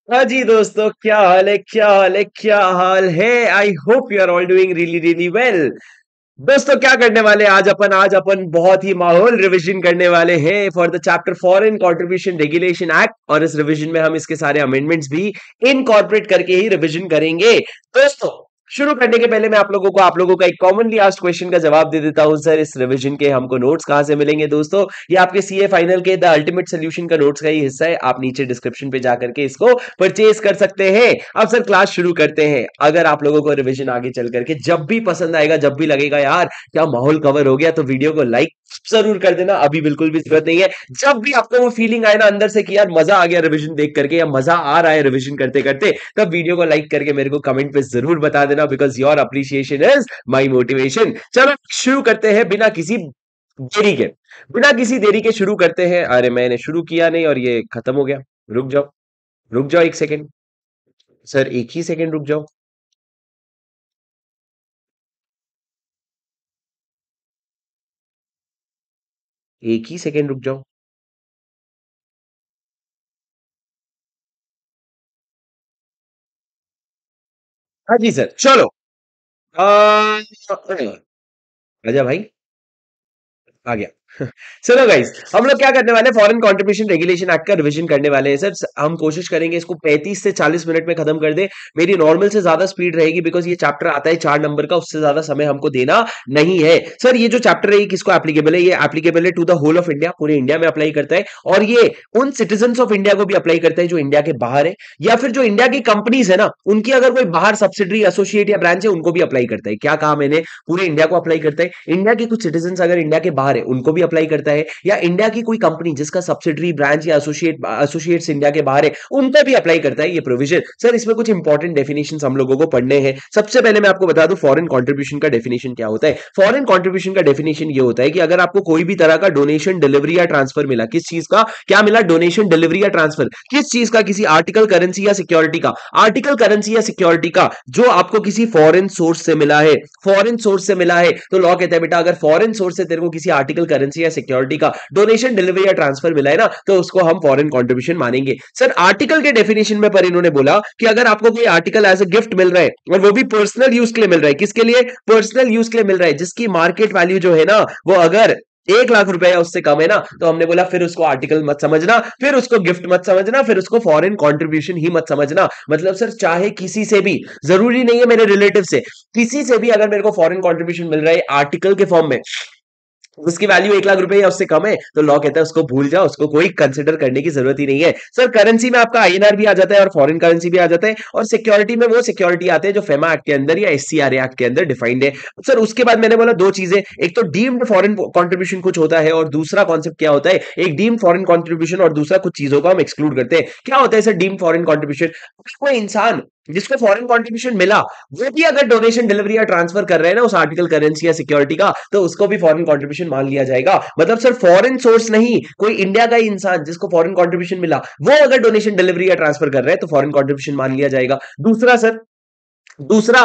हाँ जी दोस्तों, क्या हाल है? क्या हाल है? क्या हाल है? I hope you are all doing really really well. दोस्तों, क्या करने वाले हैं आज अपन बहुत ही माहौल रिवीजन करने वाले हैं for the chapter foreign contribution regulation act. और इस रिवीजन में हम इसके सारे अमेंडमेंट्स भी इनकॉर्पोरेट करके ही रिवीजन करेंगे। दोस्तों, शुरू करने के पहले मैं आप लोगों का एक कॉमनली आस्क्ड क्वेश्चन का जवाब दे देता हूं। सर, इस रिवीजन के हमको नोट्स कहां से मिलेंगे? दोस्तों, ये आपके सीए फाइनल के द अल्टीमेट सोल्यूशन का नोट्स का ही हिस्सा है। आप नीचे डिस्क्रिप्शन पे जाकर के इसको परचेज कर सकते हैं। अब सर, क्लास शुरू करते हैं। अगर आप लोगों को रिवीजन आगे चल करके जब भी पसंद आएगा, जब भी लगेगा यार क्या माहौल कवर हो गया, तो वीडियो को लाइक जरूर कर देना। अभी बिल्कुल भी जरूरत नहीं है। जब भी आपको वो फीलिंग आए ना अंदर से कि यार मजा आ गया रिवीजन देख करके, या मजा आ रहा है रिवीजन करते करते, तब वीडियो को लाइक करके मेरे को कमेंट पे जरूर बता देना, because your appreciation is my motivation. चलो शुरू करते हैं देरी के बिना किसी देरी के शुरू करते हैं। अरे, मैंने शुरू किया नहीं और ये खत्म हो गया। रुक जाओ, रुक जाओ एक सेकेंड। सर, एक ही सेकेंड रुक जाओ। एक ही सेकेंड रुक जाओ। हाँ जी सर, चलो। आ, आजा भाई, आ गया। चलो गाइस, हम लोग क्या करने वाले हैं, फॉरेन कंट्रीब्यूशन रेगुलेशन एक्ट का रिवीजन करने वाले हैं। सर, हम कोशिश करेंगे इसको 35 से 40 मिनट में खत्म कर दे। मेरी नॉर्मल से ज्यादा स्पीड रहेगी, बिकॉज ये चैप्टर आता है 4 नंबर का, उससे ज्यादा समय हमको देना नहीं है। सर, ये जो चैप्टर है ये किसको एप्लीकेबल है? ये एप्लीकेबल है to the whole of India, पूरे इंडिया में अप्लाई करता है। और ये उन सिटीजन ऑफ इंडिया को भी अप्लाई करता है जो इंडिया के बाहर है, या फिर जो इंडिया की कंपनीज है ना, उनकी अगर कोई बाहर सब्सिडरी, एसोसिएट या ब्रांच है, उनको भी अप्लाई करता है। क्या कहा मैंने? पूरे इंडिया को अप्लाई करता है। इंडिया के कुछ सिटीजन अगर इंडिया के बाहर है, उनको भी अप्लाई करता है, या इंडिया की कोई कंपनी जिसका सब्सिडरी, ब्रांच या एसोसिएट्स इंडिया के बाहर है, उनको भी अप्लाई करता है ये प्रोविजन। सर, इसमें कुछ इंपॉर्टेंट डेफिनेशन हम लोगों को पढ़ने हैं। सबसे पहले मैं आपको बता दूं फॉरेन कंट्रीब्यूशन का डेफिनेशन क्या होता है। फॉरेन कंट्रीब्यूशन का डेफिनेशन ये होता है कि अगर आपको कोई भी तरह का डोनेशन, डिलीवरी या ट्रांसफर मिला, किस चीज का क्या मिला? डोनेशन, डिलीवरी या ट्रांसफर। किस चीज का? किसी आर्टिकल, करेंसी या सिक्योरिटी का। आर्टिकल, करेंसी या सिक्योरिटी का जो आपको किसी फॉरेन सोर्स से मिला है, फॉरेन सोर्स से मिला है, तो लॉ कहता है बेटा अगर फॉरेन सोर्स से तेरे को किसी आर्टिकल, करेंसी या सिक्योरिटी का डोनेशन, डिलीवरी या ट्रांसफर मिला है ना, तो उसको हम फॉरेन कंट्रीब्यूशन मानेंगे। सर, आर्टिकल के डेफिनेशन में पर इन्होंने बोला कि अगर आपको कोई आर्टिकल एज ए गिफ्ट मिल रहा है, और वो भी पर्सनल यूज के लिए मिल रहा है। किसके लिए? पर्सनल यूज के लिए मिल रहा है, जिसकी मार्केट वैल्यू जो है ना, वो अगर 1 लाख रुपए या उससे कम है ना, तो हमने बोला फिर उसको आर्टिकल मत समझना, फिर उसको गिफ्ट मत समझना, फिर उसको फॉरेन कंट्रीब्यूशन ही मत समझना। मतलब सर, चाहे किसी से भी, जरूरी नहीं है मेरे रिलेटिव से, किसी से भी अगर मेरे को फॉरेन कंट्रीब्यूशन मिल रहा है आर्टिकल के फॉर्म में, उसकी वैल्यू 1 लाख रुपए या उससे कम है, तो लॉ कहता है उसको भूल जाओ, उसको कोई कंसिडर करने की जरूरत ही नहीं है। सर, करेंसी में आपका आईएनआर भी आ जाता है और फॉरेन करेंसी भी आ जाता है, और सिक्योरिटी में वो सिक्योरिटी आते हैं जो फेमा एक्ट के अंदर या एससीआरए एक्ट के अंदर डिफाइंड है। सर, उसके बाद मैंने बोला दो चीजें, एक तो डीम्ड फॉरेन कंट्रीब्यूशन कुछ होता है, और दूसरा कॉन्सेप्ट क्या होता है, एक डीम्ड फॉरेन कंट्रीब्यूशन और दूसरा कुछ चीजों को हम एक्सक्लूड करते हैं। क्या होता है सर डीम्ड फॉरेन कंट्रीब्यूशन? कोई इंसान जिसको फॉरेन कंट्रीब्यूशन मिला, वो भी अगर डोनेशन, डिलीवरी या ट्रांसफर कर रहे हैं ना उस आर्टिकल, करेंसी या सिक्योरिटी का, तो उसको भी फॉरेन कंट्रीब्यूशन मान लिया जाएगा। मतलब सर, फॉरेन सोर्स नहीं, कोई इंडिया का ही इंसान जिसको फॉरेन कंट्रीब्यूशन मिला, वो अगर डोनेशन, डिलीवरी या ट्रांसफर कर रहे हैं, तो फॉरेन कंट्रीब्यूशन मान लिया जाएगा। दूसरा,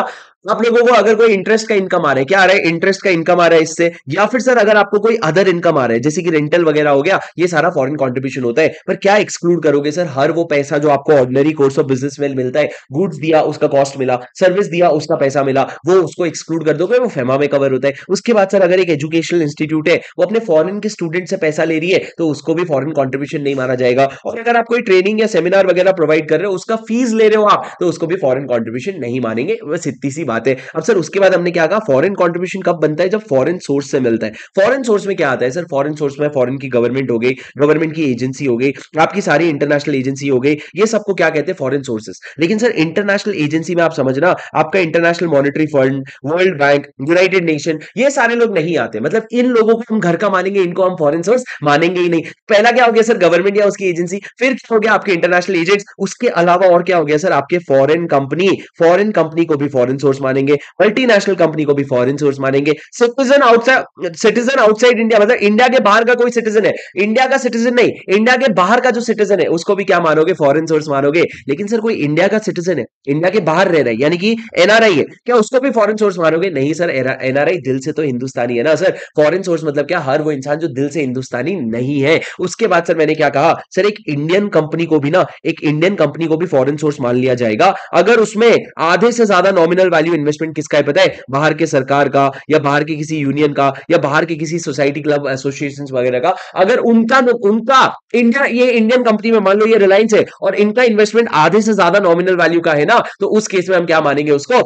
आप लोगों को अगर कोई इंटरेस्ट का इनकम आ रहा है, क्या आ रहा है? इंटरेस्ट का इनकम आ रहा है इससे, या फिर सर अगर आपको कोई अदर इनकम आ रहा है जैसे कि रेंटल वगैरह हो गया, ये सारा फॉरेन कंट्रीब्यूशन होता है। पर क्या एक्सक्लूड करोगे सर? हर वो पैसा जो आपको ऑर्डिनरी कोर्स ऑफ बिजनेस में मिलता है, गुड्स दिया उसका कॉस्ट मिला, सर्विस दिया उसका पैसा मिला, वो उसको एक्सक्लूड कर दोगे, वो फेमा में कवर होता है। उसके बाद सर अगर एक एजुकेशनल इंस्टीट्यूट है, वो अपने फॉरेन के स्टूडेंट से पैसा ले रही है, तो उसको भी फॉरेन कंट्रीब्यूशन नहीं माना जाएगा। और अगर आप कोई ट्रेनिंग या सेमिनार वगैरह प्रोवाइड कर रहे हो, उसका फीस ले रहे हो आप, तो उसको भी फॉरेन कंट्रीब्यूशन नहीं मानेंगे। बस इतनी सी बात है। अब सर उसके बाद हमने क्या कहा, फॉरेन कंट्रीब्यूशन कब बनता है? जब फॉरेन सोर्स से मिलता है। फॉरेन सोर्स में क्या आता है सर? फॉरेन सोर्स में फॉरेन की गवर्नमेंट हो गई, गवर्नमेंट की एजेंसी हो गई, आपकी सारी इंटरनेशनल एजेंसी हो गई, ये सबको क्या कहते हैं? Foreign sources. लेकिन सर इंटरनेशनल एजेंसी में आप समझना, आपका international monetary fund, world bank, United nation, ये सारे लोग नहीं आते। मतलब इन लोगों को हम घर का मानेंगे, इनको हम फॉरेन सोर्स मानेंगे ही नहीं। पहला क्या हो गया सर? गवर्नमेंट या उसकी एजेंसी। फिर क्या हो गया? आपके इंटरनेशनल एजेंट्स। उसके अलावा और क्या हो गया सर? आपके फॉरेन कंपनी को भी फॉरेन सोर्स मानेंगे, मल्टीनेशनल कंपनी को भी फॉरेन सोर्स मानेंगे, सिटीजन आउटसाइड इंडिया मतलब इंडिया के बाहर का कोई सिटीजन है, इंडिया का सिटीजन नहीं, इंडिया के बाहर का जो सिटीजन है उसको भी क्या मानोगे, फॉरेन सोर्स मानोगे। लेकिन सर कोई इंडिया का सिटीजन है, इंडिया के बाहर रह रहा है, यानी कि एनआरआई है, क्या उसको भी फॉरेन सोर्स मानोगे? नहीं सर, एनआरआई दिल से तो हिंदुस्तानी है ना सर। फॉरेन सोर्स मतलब क्या, हर वो इंसान जो दिल से हिंदुस्तानी नहीं है। उसके बाद सर मैंने क्या कहा, सर एक इंडियन कंपनी को भी ना, एक इंडियन कंपनी को भी फॉरेन सोर्स मान लिया जाएगा अगर उसमें आधे से ज्यादा नॉमिनल वैल्यू इन्वेस्टमेंट किसका है पता है, बाहर के सरकार का, या बाहर के किसी यूनियन का, या बाहर के किसी सोसाइटी क्लब एसोसिएशन वगैरह का। अगर उनका उनका इंडिया, ये इंडियन कंपनी में मान लो ये रिलायंस है और इनका इन्वेस्टमेंट आधे से ज्यादा नॉमिनल वैल्यू का है ना, तो उस केस में हम क्या मानेंगे उसको,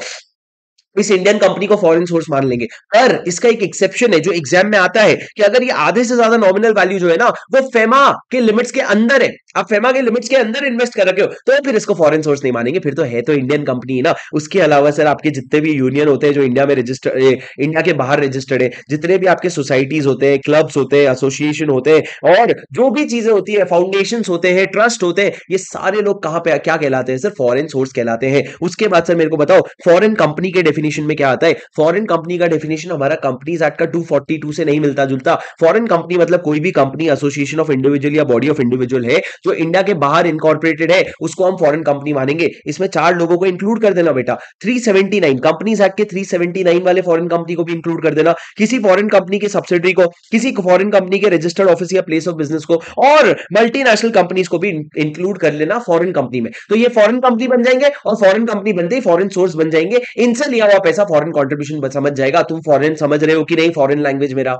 इस इंडियन कंपनी को फॉरेन सोर्स मान लेंगे। पर इसका एक एक्सेप्शन है जो एग्जाम में आता है कि अगर ये आधे से ज्यादा नॉमिनल वैल्यू जो है ना वो फेमा के लिमिट्स के अंदर है, आप फेमा के लिमिट्स के अंदर इन्वेस्ट कर रखे हो, तो फिर इसको फॉरेन सोर्स नहीं मानेंगे, फिर तो है तो इंडियन कंपनी ना। उसके अलावा सर आपके जितने भी यूनियन होते हैं जो इंडिया में रजिस्टर्ड, इंडिया के बाहर रजिस्टर्ड है, जितने भी आपके सोसाइटीज होते हैं, क्लब्स होते हैं, एसोसिएशन होते हैं, और जो भी चीजें होती है, फाउंडेशन होते हैं, ट्रस्ट होते हैं, ये सारे लोग कहां पे क्या कहलाते हैं सर, फॉरेन सोर्स कहलाते हैं। उसके बाद सर मेरे को बताओ फॉरेन कंपनी के डेफिनेशन में क्या आता है। फॉरेन कंपनी का डेफिनेशन हमारा कंपनीज एक्ट का 242 से नहीं मिलता जुलता। फॉरेन कंपनी मतलब कोई भी कंपनी, एसोसिएशन ऑफ इंडिविजुअल या बॉडी ऑफ इंडिविजुअल है जो इंडिया के बाहर इनकॉर्पोरेटेड है, उसको हम फॉरेन कंपनी मानेंगे। इसमें 4 लोगों को इंक्लूड कर देना बेटा, 379 कंपनीज एक्ट के 379 वाले फॉरेन कंपनी को भी इंक्लूड कर देना, किसी फॉरेन कंपनी के सब्सिडरी को, किसी फॉरेन कंपनी के रजिस्टर्ड ऑफिस या प्लेस ऑफ बिजनेस को, और मल्टीनेशनल कंपनीज को भी इंक्लूड कर लेना फॉरेन कंपनी में। तो ये फॉरेन कंपनी बन जाएंगे, और फॉरेन कंपनी बनते ही फॉरेन सोर्स बन जाएंगे। इनसे लिया हुआ पैसा फॉरेन कंट्रीब्यूशन समझ जाएगा। तुम फॉरेन समझ रहे हो कि नहीं, फॉरेन लैंग्वेज मेरा।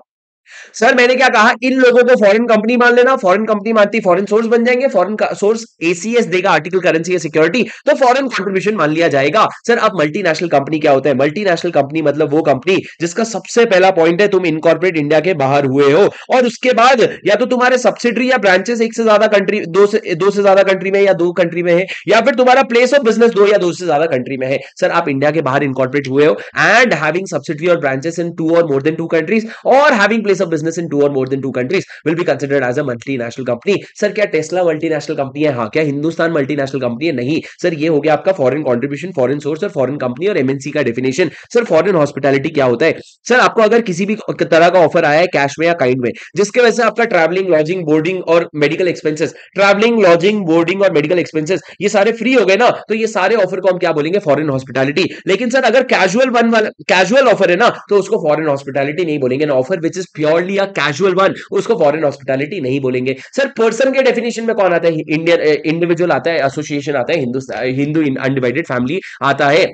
सर मैंने क्या कहा, इन लोगों को फॉरेन कंपनी मान लेना, फॉरेन कंपनी मानती फॉरेन सोर्स बन जाएंगे, फॉरेन सोर्स एसीएस देगा, आर्टिकल करेंसी या सिक्योरिटी, तो फॉरेन कंट्रीब्यूशन मान लिया जाएगा। सर अब मल्टीनेशनल कंपनी क्या होता है, मल्टीनेशनल कंपनी मतलब वो कंपनी जिसका सबसे पहला पॉइंट है तुम इनकॉर्पोरेट इंडिया के बाहर हुए हो, और उसके बाद या तो तुम्हारे सब्सिडरी या ब्रांचेस एक से ज्यादा कंट्री, दो से ज्यादा कंट्री में या 2 कंट्री में है, या फिर तुम्हारा प्लेस ऑफ बिजनेस 2 या 2 से ज्यादा कंट्री में है। सर आप इंडिया के बाहर इनकॉर्पोरेट हुए हो एंड हैविंग सब्सिडरी और ब्रांचेस इन 2 और मोर देन 2 कंट्रीज, और having place of business in 2 और more than 2 countries will be considered as a multinational company। Sir क्या टेस्ला मल्टीनेशनल कंपनी है? हाँ। क्या हिंदुस्तान मल्टीनेशनल कंपनी है? नहीं। सर ये हो गया आपका फॉरेन कंट्रीब्यूशन, फॉरेन सोर्स और फॉरेन कंपनी और एमएनसी का डेफिनेशन। सर फॉरेन हॉस्पिटैलिटी क्या होता है? सर आपको अगर किसी भी तरह का ऑफर आया है कैश में या काइंड में, जिसके वजह से आपका ट्रैवलिंग, लॉजिंग, बोर्डिंग और medical expenses, travelling, lodging, boarding और मेडिकल एक्सपेंसेस ये सारे फ्री हो गए ना, तो ये सारे ऑफर को हम क्या बोलेंगे, फॉरेन हॉस्पिटैलिटी। लेकिन सर अगर कैजुअल ऑफर है ना, तो उसको फॉरेन हॉस्पिटैलिटी नहीं बोलेंगे। Offer which is purely a casual one, उसको फॉरेन हॉस्पिटैलिटी नहीं बोलेंगे। सर पर्सन के डेफिनेशन में कौन आता है? इंडियन इंडिविजुअल आता है, एसोसिएशन आता है, हिंदू अनडिवाइडेड फैमिली आता है।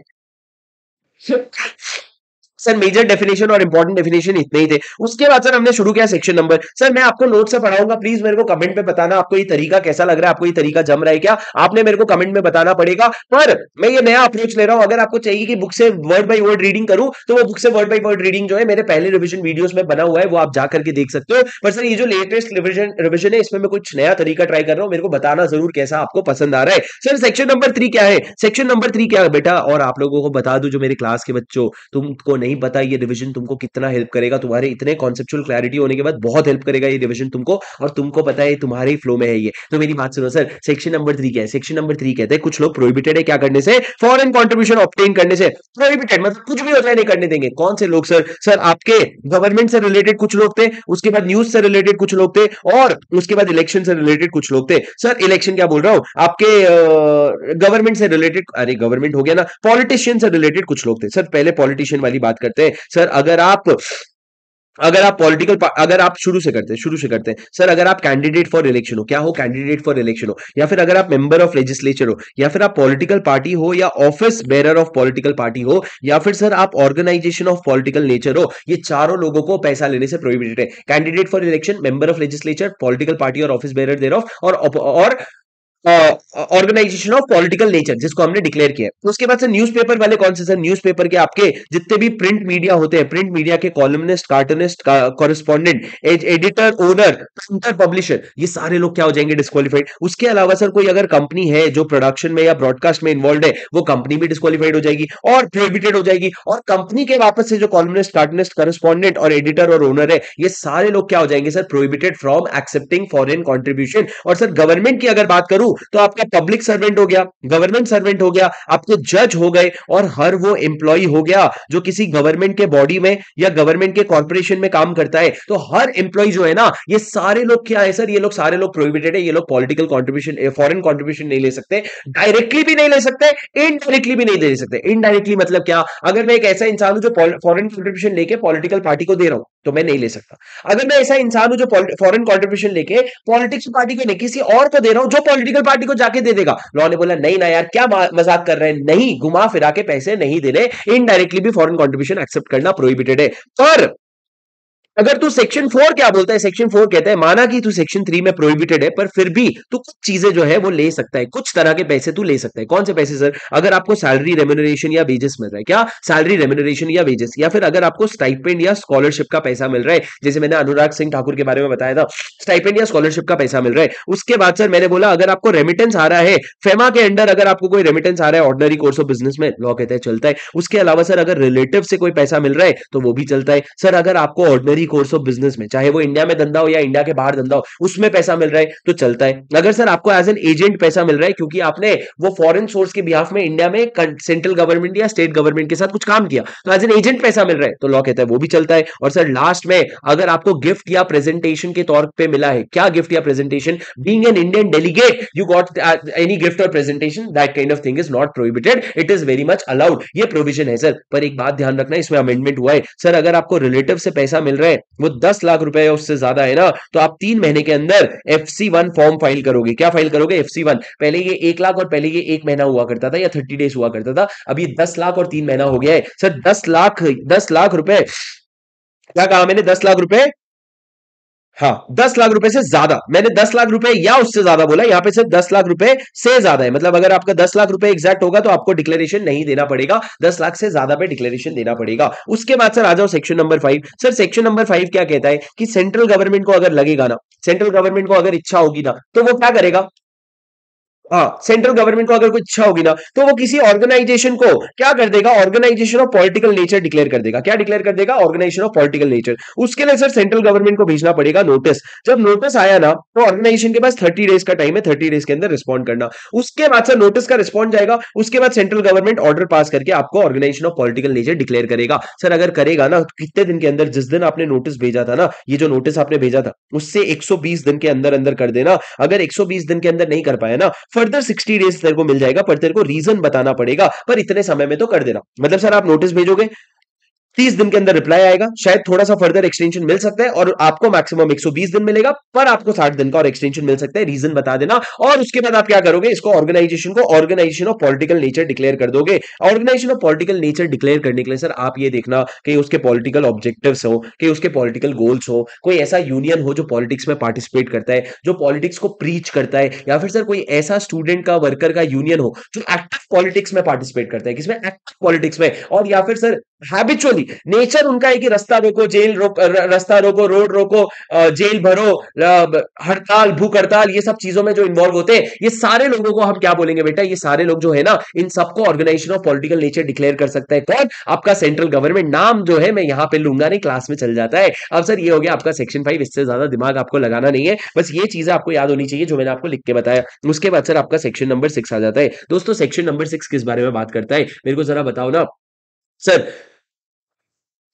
सर मेजर डेफिनेशन और इंपॉर्टेंट डेफिनेशन इतने ही थे। उसके बाद सर हमने शुरू किया सेक्शन नंबर। सर मैं आपको नोट से पढ़ाऊंगा, प्लीज मेरे को कमेंट में बताना आपको ये तरीका कैसा लग रहा है, आपको ये तरीका जम रहा है क्या, आपने मेरे को कमेंट में बताना पड़ेगा। पर मैं ये नया अप्रोच ले रहा हूं, अगर आपको चाहिए कि बुक से वर्ड बाय वर्ड रीडिंग करूं, तो वो बुक से वर्ड बाय वर्ड रीडिंग जो है मेरे पहले रिविजन वीडियोस में बना हुआ है, वो आप जाकर के देख सकते हो। पर सर ये जो लेटेस्ट रिविजन है इसमें मैं कुछ नया तरीका ट्राई कर रहा हूं, मेरे को बताना जरूर कैसा आपको पसंद आ रहा है। सर सेक्शन नंबर 3 क्या है? सेक्शन नंबर 3 क्या है बेटा, और आप लोगों को बता दूं जो मेरे क्लास के बच्चों, तुमको नहीं पता ये रिविजन तुमको कितना हेल्प करेगा, तुम्हारे इतने कॉन्सेप्चुअल क्लैरिटी होने के बाद बहुत हेल्प करेगा ये रिवीजन तुमको, और तुमको पता है तुम्हारे ही फ्लो में है ये। तो मेरी बात सुनो सर, सेक्शन नंबर 3 क्या है? सेक्शन नंबर 3 कहते हैं कुछ लोग प्रोहिबिटेड है क्या करने से, फॉरेन कंट्रीब्यूशन ऑब्टेन करने से। प्रोहिबिटेड मतलब कुछ भी होता है नहीं करने देंगे। कौन से लोग सर? सर आपके गवर्नमेंट से रिलेटेड कुछ लोग थे, उसके बाद न्यूज से रिलेटेड कुछ लोग थे, और उसके बाद इलेक्शन से रिलेटेड कुछ लोग थे। सर इलेक्शन क्या बोल रहा हूं, आपके गवर्नमेंट से रिलेटेड, अरे गवर्नमेंट हो गया ना, पॉलिटिशियन से रिलेटेड कुछ लोग थे। सर पहले पॉलिटिशियन वाली बात करते हैं। सर अगर आप शुरू से करते हैं सर, अगर आप कैंडिडेट फॉर इलेक्शन हो, क्या हो, कैंडिडेट फॉर इलेक्शन हो, या फिर अगर आप मेंबर ऑफ लेजिस्लेचर हो, या फिर आप पॉलिटिकल पार्टी हो, या office bearer of political party हो, या फिर सर आप ऑर्गेनाइजेशन ऑफ पॉलिटिकल नेचर हो, ये चारों लोगों को पैसा लेने से प्रोहिबिटेड है। Candidate for election, member of legislature, political party और ऑफिस बेरर देयर ऑफ, और ऑर्गेनाइजेशन ऑफ पॉलिटिकल नेचर जिसको हमने डिक्लेयर किया है। उसके बाद से न्यूज़पेपर वाले कौन से? सर न्यूज़पेपर के आपके जितने भी प्रिंट मीडिया होते हैं, प्रिंट मीडिया के columnist, cartoonist, correspondent, editor, owner, printer, publisher, ये सारे लोग क्या हो जाएंगे? डिस्क्वालिफाइड। उसके अलावा सर कोई अगर कंपनी है जो प्रोडक्शन में या ब्रॉडकास्ट में इन्वॉल्व है, वो कंपनी भी डिस्क्वालिफाइड हो जाएगी और प्रोहिबिटेड हो जाएगी। और कंपनी के वापस से जो कॉलमनिस्ट, कार्टूनिस्ट, कॉरेस्पॉन्डेंट और एडिटर और ओनर है, ये सारे लोग क्या हो जाएंगे sir? Prohibited from accepting foreign contribution. और सर गवर्नमेंट की अगर बात करूं तो आपका पब्लिक सर्वेंट हो गया, गवर्नमेंट सर्वेंट हो गया, आपके जज हो गए, और हर वो एम्प्लॉय हो गया जो किसी गवर्नमेंट के बॉडी में या गवर्नमेंट के कॉर्पोरेशन में काम करता है। तो हर एम्प्लॉय जो है ना, ये सारे लोग क्या है सर, ये लोग सारे लोग प्रोहिबिटेड है। ये लोग पॉलिटिकल कॉन्ट्रीब्यूशन, फॉरेन कॉन्ट्रीब्यूशन नहीं ले सकते, डायरेक्टली भी नहीं ले सकते, इनडायरेक्टली भी नहीं दे सकते। इनडायरेक्टली मतलब क्या, अगर मैं एक ऐसा इंसान हूं जो फॉरेन कॉन्ट्रीब्यूशन लेके पॉलिटिकल पार्टी को दे रहा हूं तो मैं नहीं ले सकता। अगर मैं ऐसा इंसान हूं जो फॉरेन कॉन्ट्रीब्यूशन लेके पॉलिटिक्स पार्टी को नहीं किसी और को दे रहा हूं जो पॉलिटिकल पार्टी को जाके दे देगा, लॉ ने बोला नहीं ना यार, क्या मजाक कर रहे हैं, नहीं, घुमा फिरा के पैसे नहीं देने, इनडायरेक्टली भी फॉरेन कॉन्ट्रीब्यूशन एक्सेप्ट करना प्रोहिबिटेड है। पर अगर तू सेक्शन 4 क्या बोलता है, सेक्शन 4 कहता है माना कि तू सेक्शन 3 में प्रोहिबिटेड है, पर फिर भी तू कुछ चीजें जो है वो ले सकता है, कुछ तरह के पैसे तू ले सकता है। कौन से पैसे सर? अगर आपको सैलरी रेम्यूनरेशन या वेजेस मिल रहा है, क्या सैलरी रेम्यूनरेशन या वेजेस, या फिर अगर आपको स्टाइपेंड या स्कॉलरशिप का पैसा मिल रहा है, जैसे मैंने अनुराग सिंह ठाकुर के बारे में बताया था, स्टाइपेंड या स्कॉलरशिप का पैसा मिल रहा है। उसके बाद सर मैंने बोला अगर आपको रेमिटेंस आ रहा है फेमा के अंडर, अगर आपको कोई रेमिटेंस आ रहा है ऑर्डिनरी कोर्स ऑफ बिजनेस में, लॉ कहता है चलता है। उसके अलावा सर अगर रिलेटिव से कोई पैसा मिल रहा है तो वो भी चलता है। सर अगर आपको ऑर्डिनरी कोर्स ऑफ बिजनेस में, चाहे वो इंडिया में धंधा हो या इंडिया के बाहर धंधा हो, उसमें पैसा मिल रहा है तो चलता है। अगर सर आपको एज एन एजेंट पैसा मिल रहा है क्योंकि आपने वो फॉरेन सोर्स के बिहाफ में इंडिया में सेंट्रल गवर्नमेंट या स्टेट गवर्नमेंट के साथ कुछ काम किया, तो एज एन एजेंट पैसा मिल रहा है तो लॉ कहता है वो भी चलता है। और सर लास्ट में अगर आपको गिफ्ट या प्रेजेंटेशन के तौर पे मिला है, क्या गिफ्ट या presentation, being an Indian delegate you got any gift और presentation, that kind of thing is not prohibited, it is very much allowed. ये प्रोविजन है सर। पर एक बात ध्यान रखना, इसमें अमेंडमेंट हुआ है सर, अगर आपको रिलेटिव से पैसा मिल रहा है वो 10 लाख रुपए या उससे ज्यादा है ना, तो आप 3 महीने के अंदर FC1 फॉर्म फाइल करोगे। क्या फाइल करोगे? FC1। पहले ये 1 लाख और पहले ये 1 महीना हुआ करता था या 30 डेज हुआ करता था, अब ये 10 लाख और 3 महीना हो गया है सर। 10 लाख, 10 लाख रुपए, क्या कहा मैंने? 10 लाख रुपए, हाँ 10 लाख रुपए से ज्यादा, मैंने 10 लाख रुपए या उससे ज्यादा बोला, यहां पे सिर्फ 10 लाख रुपए से ज्यादा है। मतलब अगर आपका 10 लाख रुपए एग्जैक्ट होगा तो आपको डिक्लेरेशन नहीं देना पड़ेगा, 10 लाख से ज्यादा पे डिक्लेरेशन देना पड़ेगा। उसके बाद सर आ जाओ section number 5। Sir section number 5 क्या कहता है कि सेंट्रल गवर्नमेंट को अगर लगेगा ना, सेंट्रल गवर्नमेंट को अगर इच्छा होगी ना, तो वो क्या करेगा, हाँ सेंट्रल गवर्नमेंट को अगर कोई इच्छा होगी ना तो वो किसी ऑर्गेनाइजेशन को क्या कर देगा, organisation of political nature declare कर देगा। क्या डिक्लेयर कर देगा? Organisation of political nature. उसके लिए सर सेंट्रल गवर्नमेंट को भेजना पड़ेगा नोटिस। जब नोटिस आया ना तो ऑर्गेनाइजेशन के पास 30 डेज का टाइम है, 30 डेज के अंदर रिस्पॉन्ड करना। उसके बाद सर नोटिस का रिस्पॉन्ड जाएगा, उसके बाद सेंट्रल गवर्नमेंट ऑर्डर पास करके आपको organisation of political nature declare करेगा। सर अगर करेगा ना तो कितने दिन के अंदर, जिस दिन आपने नोटिस भेजा था ना, ये जो नोटिस आपने भेजा था उससे 120 दिन के अंदर अंदर कर देना। अगर 120 दिन के अंदर नहीं कर पाया ना, फर्दर 60 डेज तेरे को मिल जाएगा, पर तेरे को रीजन बताना पड़ेगा, पर इतने समय में तो कर देना। मतलब सर आप नोटिस भेजोगे, 30 दिन के अंदर रिप्लाई आएगा, शायद थोड़ा सा फर्दर एक्सटेंशन मिल सकता है और आपको मैक्सिमम 120 दिन मिलेगा, पर आपको 60 दिन का और एक्सटेंशन मिल सकता है, रीजन बता देना। और उसके बाद आप क्या करोगे, इसको ऑर्गेनाइजेशन को organisation of political nature declare कर दोगे। Organisation of political nature declare करने के लिए सर आप ये देखना कि उसके पॉलिटिकल ऑब्जेक्टिव्स हो, कि उसके पॉलिटिकल गोल्स हो, कोई ऐसा यूनियन हो जो पॉलिटिक्स में पार्टिसिपेट करता है, जो पॉलिटिक्स को प्रीच करता है, या फिर सर कोई ऐसा स्टूडेंट का, वर्कर का यूनियन हो जो एक्टिव पॉलिटिक्स में पार्टिसिपेट करता है, किसमें? एक्टिव पॉलिटिक्स में। और या फिर सर हैबिचुअली नेचर उनका है कि रास्ता रोको, जेल रोक, रास्ता रोको, रोड रोको, जेल भरो, हड़ताल, भूख हड़ताल, ये सब चीजों में जो इन्वॉल्व होते हैं, ये सारे लोगों को हम क्या बोलेंगे बेटा, ये सारे लोग जो है ना, इन सबको organisation of political nature declare कर सकता है। कौन? आपका सेंट्रल गवर्नमेंट। नाम जो है मैं यहां पे लूंगा नहीं, क्लास में चल जाता है। अब सर ये हो गया आपका सेक्शन 5, इससे ज्यादा दिमाग आपको लगाना नहीं है, बस ये चीजें आपको याद होनी चाहिए जो मैंने आपको लिख के बताया। उसके बाद सर आपका सेक्शन नंबर 6 आ जाता है। दोस्तों सेक्शन नंबर 6 किस बारे में बात करता है, मेरे को जरा बताओ ना सर।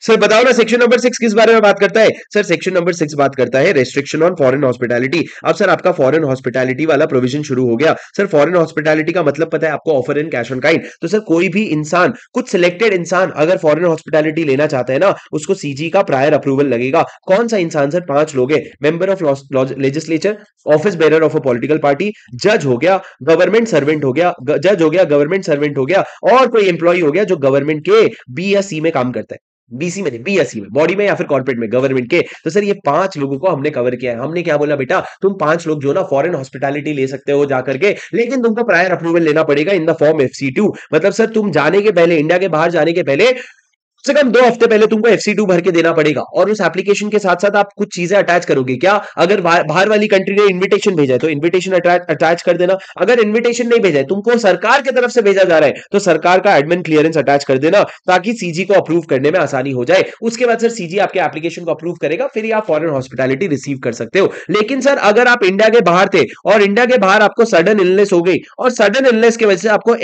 सर बताओ ना सेक्शन नंबर 6 किस बारे में बात करता है? सर सेक्शन नंबर 6 बात करता है रेस्ट्रिक्शन ऑन फॉरेन हॉस्पिटैलिटी। अब सर आपका फॉरेन हॉस्पिटैलिटी वाला प्रोविजन शुरू हो गया। सर फॉरेन हॉस्पिटैलिटी का मतलब पता है आपको, offer in cash on kind. तो सर कोई भी इंसान, कुछ सिलेक्टेड इंसान अगर फॉरेन हॉस्पिटैलिटी लेना चाहता है ना, उसको सीजी का प्रायर अप्रूवल लगेगा। कौन सा इंसान सर? 5 लोग है, member of legislature, office bearer of a political party, जज हो गया, गवर्नमेंट सर्वेंट हो गया, जज हो गया, गवर्नमेंट सर्वेंट हो गया, और कोई एम्प्लॉय हो गया जो गवर्नमेंट के बी या सी में काम करता है। बीसी में नहीं, बी या सी में, बॉडी में या फिर कॉर्पोरेट में, गवर्नमेंट के। तो सर ये 5 लोगों को हमने कवर किया है। हमने क्या बोला बेटा, तुम 5 लोग जो ना फॉरेन हॉस्पिटैलिटी ले सकते हो जाकर के, लेकिन तुमको प्रायर अप्रूवल लेना पड़ेगा इन द फॉर्म FC2। मतलब सर तुम जाने के पहले, इंडिया के बाहर जाने के पहले से कम 2 हफ्ते पहले तुमको FC2 भर के देना पड़ेगा और उस एप्लीकेशन के साथ साथ आप कुछ चीजें अटैच करोगे। क्या? अगर बाहर वाली कंट्री ने इन्विटेशन भेजा है तो इन्विटेशन अटैच कर देना। अगर इन्विटेशन नहीं भेजा है, तुमको सरकार की तरफ से भेजा जा रहा है, तो सरकार का एडमिन क्लियरेंस अटैच कर देना ताकि सीजी को अप्रूव करने में आसानी हो जाए। उसके बाद सर सीजी आपके एप्लीकेशन को अप्रूव करेगा, फिर आप फॉरेन हॉस्पिटैलिटी रिसीव कर सकते हो। लेकिन सर अगर आप इंडिया के बाहर थे और इंडिया के बाहर आपको सडन इलनेस हो गई और सडन इलनेस की वजह से आपको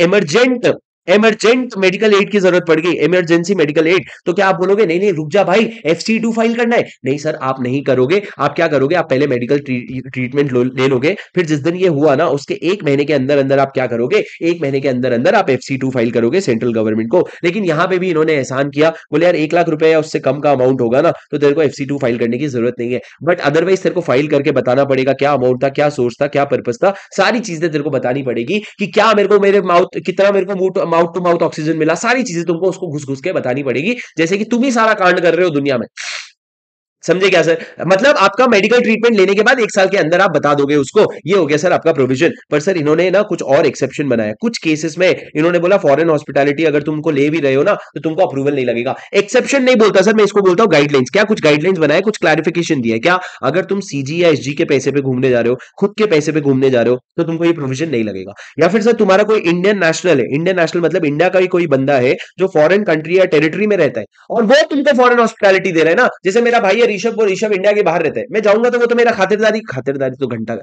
इमरजेंट मेडिकल एड की जरूरत पड़ गई, इमरजेंसी मेडिकल एड, तो क्या आप बोलोगे नहीं नहीं रुक जा भाई, FC2 फाइल करना है? नहीं सर, आप नहीं करोगे। आप क्या करोगे? आप पहले मेडिकल ट्रीटमेंट ले लोगे, फिर जिस दिन ये हुआ ना उसके 1 महीने के अंदर अंदर आप क्या करोगे? 1 महीने के अंदर अंदर आप FC2 फाइल करोगे सेंट्रल गवर्नमेंट को। लेकिन यहां पे भी इन्होंने एहसान किया, बोले यार 1 लाख रुपए या उससे कम का अमाउंट होगा ना तो तेरे को FC2 फाइल करने की जरूरत नहीं है, बट अदरवाइज तेरे को फाइल करके बताना पड़ेगा क्या अमाउंट था, क्या सोर्स था, क्या पर्पस था, सारी चीजें तेरे को बतानी पड़ेगी कि क्या मेरे को मेरे माउथ कितना मेरे को माउथ टू माउथ ऑक्सीजन मिला, सारी चीजें तुमको उसको घुस घुस के बतानी पड़ेगी, जैसे कि तुम ही सारा कांड कर रहे हो दुनिया में। समझे क्या सर? मतलब आपका मेडिकल ट्रीटमेंट लेने के बाद 1 साल के अंदर आप बता दोगे उसको, ये हो गया सर आपका प्रोविजन। पर सर इन्होंने ना कुछ और एक्सेप्शन बनाया कुछ केसेस में। इन्होंने बोला फॉरेन हॉस्पिटैलिटी अगर तुमको ले भी रहे हो ना तो तुमको अप्रूवल नहीं लगेगा। एक्सेप्शन नहीं बोलता सर, मैं इसको बोलता हूँ गाइडलाइंस। क्या कुछ गाइडलाइंस बनाया, कुछ क्लैरिफिकेशन दिया है क्या? अगर तुम CG या SG के पैसे पे घूमने जा रहे हो, खुद के पैसे पे घूमने जा रहे हो, तो तुमको ये प्रोविजन नहीं लगेगा। या फिर सर तुम्हारा कोई इंडियन नेशनल है, इंडियन नेशनल मतलब इंडिया का ही कोई बंदा है जो फॉरेन कंट्री या टेरिटरी में रहता है और वो तुमको फॉरेन हॉस्पिटैलिटी दे रहा है ना, जैसे मेरा भाई है ऋषभ, वो ऋषभ इंडिया के बाहर रहता है, मैं जाऊंगा तो वो तो मेरा खातिरदारी खातिरदारी तो घंटा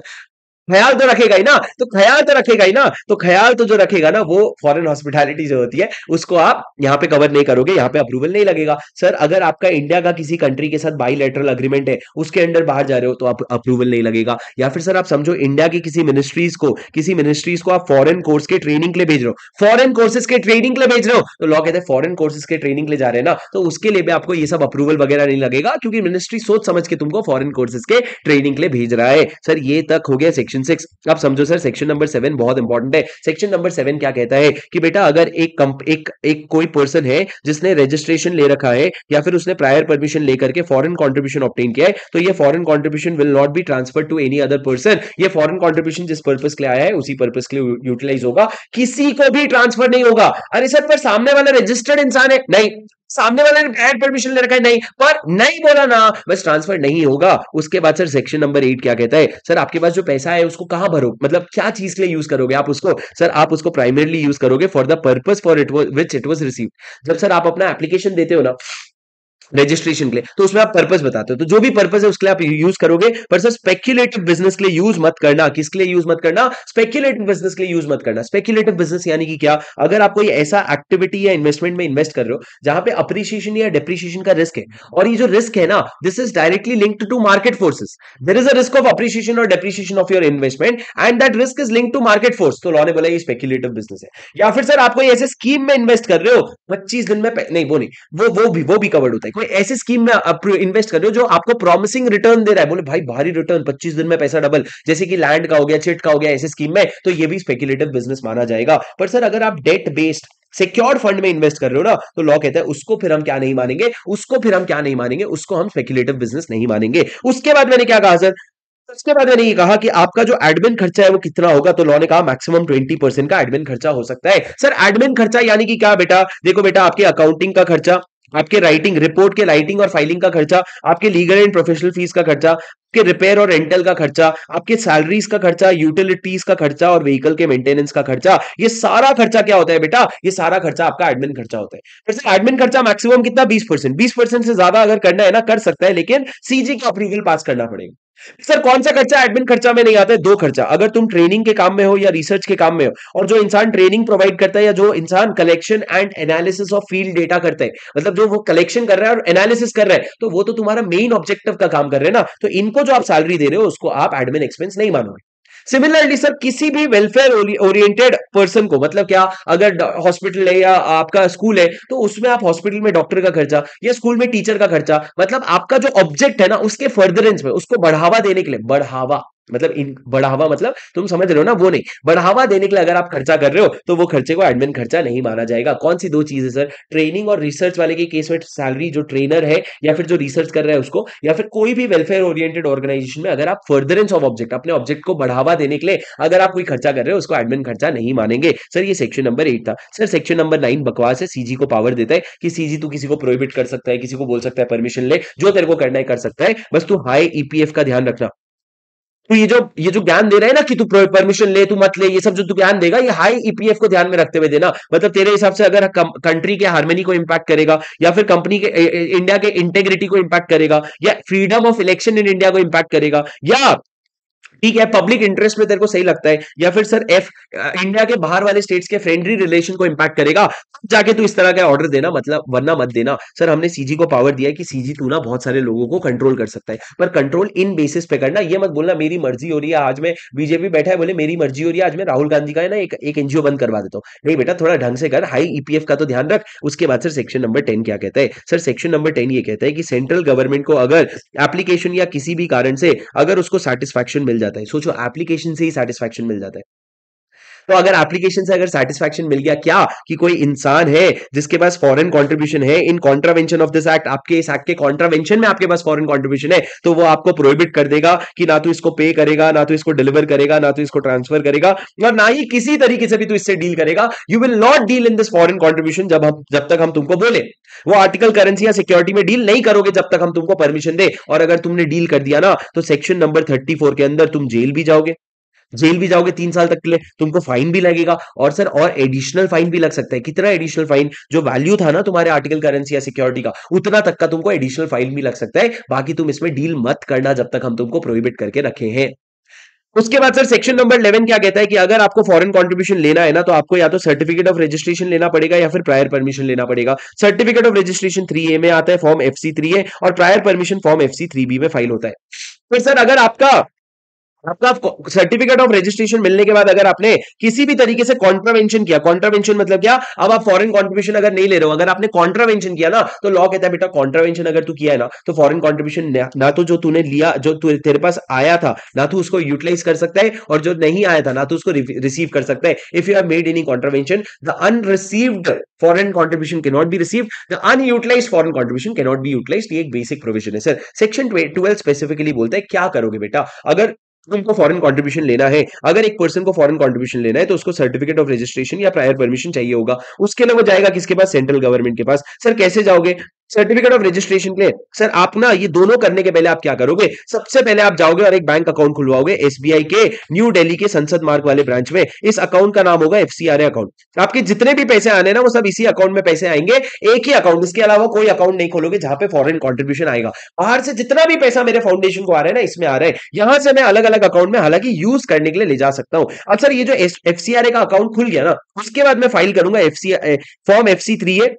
ख्याल तो रखेगा ही ना, तो ख्याल तो रखेगा ही ना, तो ख्याल तो जो रखेगा ना वो फॉरेन हॉस्पिटैलिटी जो होती है उसको आप यहाँ पे कवर नहीं करोगे, यहाँ पे अप्रूवल नहीं लगेगा। सर अगर आपका इंडिया का किसी कंट्री के साथ बाइलेटरल अग्रीमेंट है, उसके अंडर बाहर जा रहे हो तो आप अप्रूवल नहीं लगेगा। या फिर सर आप समझो इंडिया की किसी मिनिस्ट्रीज को आप फॉरेन कोर्स के ट्रेनिंग के लिए भेज रहे हो, फॉरेन कोर्सेज के ट्रेनिंग के लिए भेज रहे हो, तो लॉ कहते हैं फॉरेन कोर्सेज के ट्रेनिंग के लिए जा रहे हैं ना, तो उसके लिए भी आपको ये सब अप्रूवल वगैरह नहीं लगेगा, क्योंकि मिनिस्ट्री सोच समझ के तुमको फॉरेन कोर्सेज के ट्रेनिंग के लिए भेज रहा है। सर ये तक हो गया सेक्शन 6। अब समझो सर सेक्शन नंबर 7 बहुत इंपॉर्टेंट है। सेक्शन नंबर 7 क्या कहता है कि बेटा अगर एक कोई पर्सन है जिसने रजिस्ट्रेशन ले रखा है या फिर उसने प्रायर परमिशन लेकर के फॉरेन कंट्रीब्यूशन ऑब्टेन किया है, तो ये foreign contribution will not be transferred to any other person. ये फॉरेन कंट्रीब्यूशन जिस पर्पस के लिए आया है उसी पर्पस के लिए यूटिलाइज होगा, किसी को भी ट्रांसफर नहीं होगा। अरे सर पर सामने वाला रजिस्टर्ड इंसान है, नहीं सामने वाले ने प्रायर परमिशन ले रखा है, नहीं, पर नहीं बोला ना बस ट्रांसफर नहीं होगा। उसके बाद सर सेक्शन नंबर 8 क्या कहता है? सर आपके पास जो पैसा है उसको कहां भरो, मतलब क्या चीज के लिए यूज करोगे आप उसको? सर आप उसको प्राइमरली यूज करोगे for the purpose for it which it was received. जब सर आप अपना एप्लीकेशन देते हो ना रजिस्ट्रेशन के लिए, तो उसमें आप पर्पस बताते हो, तो जो भी पर्पस है उसके लिए आप यूज करोगे। पर सर स्पेक्युलेटिव बिजनेस के लिए यूज मत करना। किसके लिए यूज मत करना? स्पेक्युलेटिव बिजनेस के लिए यूज मत करना। स्पेक्युलेटिव बिजनेस यानी कि क्या? अगर आप कोई ऐसा एक्टिविटी या इन्वेस्टमेंट में इन्वेस्ट कर रहे हो जहां पे अप्रिसिएशन या डिप्रिसिएशन का रिस्क है, और ये जो रिस्क है ना this is directly linked to market forces. There is a risk of appreciation और depreciation of your investment and that risk is linked to market force, तो लॉ ने बोला ये स्पेक्युलेटिव बिजनेस है। या फिर सर आप कोई ऐसे स्कीम में इन्वेस्ट कर रहे हो 25 दिन में नहीं, वो नहीं, वो भी कवर्ड होता है। कोई ऐसी स्कीम में आप इन्वेस्ट कर रहे हो जो आपको प्रॉमिसिंग रिटर्न दे रहा है, बोले भाई भारी रिटर्न 25 दिन में पैसा डबल, जैसे कि लैंड का हो गया, चिट का हो गया, ऐसे स्कीम में, तो ये भी स्पेक्युलेटिव बिजनेस माना जाएगा। पर सर अगर आप डेट बेस्ड सिक्योर्ड फंड में इन्वेस्ट कर रहे हो ना, तो लॉ कहता है उसको फिर हम क्या नहीं मानेंगे, उसको हम स्पेक्युलेटिव बिजनेस नहीं मानेंगे। उसके बाद मैंने क्या कहा सर? उसके बाद मैंने ये कहा कि आपका जो एडमिन खर्चा है वो कितना होगा, तो लॉ ने कहा मैक्सिमम 20% का एडमिन खर्चा हो सकता है। सर एडमिन खर्चा यानी कि क्या बेटा? देखो बेटा, आपके अकाउंटिंग का खर्चा, आपके राइटिंग रिपोर्ट के राइटिंग और फाइलिंग का खर्चा, आपके लीगल एंड प्रोफेशनल फीस का खर्चा, आपके रिपेयर और रेंटल का खर्चा, आपके सैलरीज का खर्चा, यूटिलिटीज का खर्चा और व्हीकल के मेंटेनेंस का खर्चा, ये सारा खर्चा क्या होता है बेटा? ये सारा खर्चा आपका एडमिन खर्चा होता है। फिर से एडमिन खर्चा मैक्सिमम कितना? 20%। 20% से ज्यादा अगर करना है ना कर सकता है, लेकिन सीजी का अप्रूवल पास करना पड़ेगा। सर कौन सा खर्चा एडमिन खर्चा में नहीं आता है? दो खर्चा। अगर तुम ट्रेनिंग के काम में हो या रिसर्च के काम में हो, और जो इंसान ट्रेनिंग प्रोवाइड करता है या जो इंसान collection and analysis of field data करता है, मतलब जो वो कलेक्शन कर रहा है और एनालिसिस कर रहा है, तो वो तो तुम्हारा मेन ऑब्जेक्टिव का काम कर रहे हैं ना, तो इनको जो आप सैलरी दे रहे हो उसको आप एडमिन एक्सपेंस नहीं मानोगे। सिमिलरली सर किसी भी वेलफेयर ओरिएंटेड पर्सन को, मतलब क्या, अगर हॉस्पिटल है या आपका स्कूल है तो उसमें आप हॉस्पिटल में डॉक्टर का खर्चा या स्कूल में टीचर का खर्चा, मतलब आपका जो ऑब्जेक्ट है ना उसके फर्दरेंस में, उसको बढ़ावा देने के लिए, बढ़ावा मतलब इन बढ़ावा मतलब तुम समझ रहे हो ना, वो नहीं, बढ़ावा देने के लिए अगर आप खर्चा कर रहे हो तो वो खर्चे को एडमिन खर्चा नहीं माना जाएगा। कौन सी दो चीजें सर? ट्रेनिंग और रिसर्च वाले के केस में सैलरी जो ट्रेनर है या फिर जो रिसर्च कर रहा है उसको, या फिर कोई भी वेलफेयर ओरिएंटेड ऑर्गेनाइजेशन में अगर आप फर्दरेंस ऑफ ऑब्जेक्ट, अपने ऑब्जेक्ट को बढ़ावा देने के लिए अगर आप कोई खर्चा कर रहे हो उसको एडमिन खर्चा नहीं मानेंगे। सर ये सेक्शन नंबर 8 था। सर सेक्शन नंबर 9 बकवास है, सीजी को पावर देता है कि सीजी तू किसी को प्रोहिबिट कर सकता है, किसी को बोल सकता है परमिशन ले, जो तेरे को करना है कर सकता है, बस तू हाई ईपीएफ का ध्यान रखना। तो ये जो ज्ञान दे रहा है ना कि तू परमिशन ले, तू मत ले, ये सब जो तू ज्ञान देगा ये हाई ईपीएफ को ध्यान में रखते हुए देना। मतलब तेरे हिसाब से अगर कंट्री के हार्मनी को इंपैक्ट करेगा, या फिर कंपनी के इंडिया के इंटेग्रिटी को इंपैक्ट करेगा, या freedom of election in India को इंपैक्ट करेगा, या ठीक है पब्लिक इंटरेस्ट में तेरे को सही लगता है, या फिर सर इंडिया के बाहर वाले स्टेट्स के फ्रेंडली रिलेशन को इंपैक्ट करेगा, जाके तू इस तरह का ऑर्डर देना, मतलब वरना मत देना। सर हमने सीजी को पावर दिया है कि सीजी तू ना बहुत सारे लोगों को कंट्रोल कर सकता है, पर कंट्रोल इन बेसिस पे करना। ये मत बोलना मेरी मर्जी हो रही है, आज मैं बीजेपी बैठा है बोले मेरी मर्जी हो रही है, आज मैं राहुल गांधी का है ना एक एनजीओ बंद करवा देता हूँ। नहीं बेटा, थोड़ा ढंग से कर, हाई ईपीएफ का तो ध्यान रख। उसके बाद सर सेक्शन नंबर 10 क्या कहता है? सर सेक्शन नंबर 10 ये कहता है कि सेंट्रल गवर्नमेंट को अगर एप्लीकेशन या किसी भी कारण से अगर उसको सेटिस्फैक्शन मिल जाता है, सोचो एप्लीकेशन से ही सेटिस्फैक्शन मिल जाता है, तो अगर एप्लीकेशन से अगर सेटिस्फैक्शन मिल गया क्या कि कोई इंसान है जिसके पास फॉरेन कंट्रीब्यूशन है इन कॉन्ट्रावेंशन ऑफ दिस एक्ट, आपके इस एक्ट के कॉन्ट्रावेंशन में आपके पास फॉरेन कंट्रीब्यूशन है, तो वो आपको प्रोहिबिट कर देगा कि ना तो इसको पे करेगा, ना तो इसको डिलीवर करेगा, ना तो इसको ट्रांसफर करेगा, और ना ही किसी तरीके से भी तू इससे डील करेगा। You will not deal in this foreign contribution जब तक हम तुमको बोले। वो आर्टिकल करेंसी या सिक्योरिटी में डील नहीं करोगे जब तक हम तुमको परमिशन दे, और अगर तुमने डील कर दिया ना तो सेक्शन नंबर 34 के अंदर तुम जेल भी जाओगे 3 साल तक के लिए, तुमको फाइन भी लगेगा, और सर और एडिशनल फाइन भी लग सकता है। कितना एडिशनल फाइन? जो वैल्यू था ना तुम्हारे आर्टिकल करेंसी या सिक्योरिटी का, उतना तक का तुमको एडिशनल फाइन भी लग सकता है। बाकी तुम इसमें डील मत करना जब तक हम तुमको प्रोहिबिट करके रखे हैं। उसके बाद सर सेक्शन नंबर 11 क्या कहता है कि अगर आपको फॉरेन कंट्रीब्यूशन लेना है ना तो आपको या तो सर्टिफिकेट ऑफ रजिस्ट्रेशन लेना पड़ेगा या फिर प्रायर परमिशन लेना पड़ेगा। सर्टिफिकेट ऑफ रजिस्ट्रेशन 3A में आता है, फॉर्म FC 3A, और prior permission form FC 3B में फाइल होता है। फिर सर अगर आपका आपका सर्टिफिकेट ऑफ रजिस्ट्रेशन मिलने के बाद अगर आपने किसी भी तरीके से कॉन्ट्रावेंशन किया, कॉन्ट्रावेंशन मतलब क्या? अब आप फॉरेन कॉन्ट्रीब्यूशन अगर नहीं ले रहे हो, अगर आपने कॉन्ट्रावेंशन किया ना तो लॉ कहता है बेटा कॉन्ट्रावेंशन अगर तू किया है ना तो फॉरेन कॉन्ट्रीब्यूशन ना तो जो तूने लिया, जो तेरे पास आया था ना तो उसको यूटिलाइज कर सकता है, और जो नहीं आया था ना तो उसको रिसीव कर सकता है। If you have made any contravention, the unreceived foreign contribution can not be received, the unutilised foreign contribution can not be utilised. ये एक बेसिक प्रोविजन है सर। सेक्शन 12 स्पेसिफिकली बोलता है क्या करोगे बेटा अगर तुमको फॉरेन कंट्रीब्यूशन लेना है। अगर एक पर्सन को फॉरेन कंट्रीब्यूशन लेना है तो उसको सर्टिफिकेट ऑफ रजिस्ट्रेशन या प्रायर परमिशन चाहिए होगा। उसके लिए वो जाएगा किसके पास? सेंट्रल गवर्नमेंट के पास। सर कैसे जाओगे सर्टिफिकेट ऑफ रजिस्ट्रेशन के लिए? सर आप ना ये दोनों करने के पहले आप क्या करोगे? सबसे पहले आप जाओगे और एक बैंक अकाउंट खुलवाओगे एसबीआई के न्यू दिल्ली के संसद मार्ग वाले ब्रांच में। इस अकाउंट का नाम होगा एफसीआरए अकाउंट। आपके जितने भी पैसे आने ना वो सब इसी अकाउंट में पैसे आएंगे, एक ही अकाउंट, इसके अलावा कोई अकाउंट नहीं खोलोगे जहां पे फॉरेन कंट्रीब्यूशन आएगा। बाहर से जितना भी पैसा मेरे फाउंडेशन को आ रहा है ना इसमें आ रहा है, यहां से मैं अलग अलग अकाउंट में हालांकि यूज करने के लिए ले जा सकता हूं। अब सर ये जो एफसीआरए का अकाउंट खुल गया ना उसके बाद मैं फाइल करूंगा एफसी फॉर्म FC3A।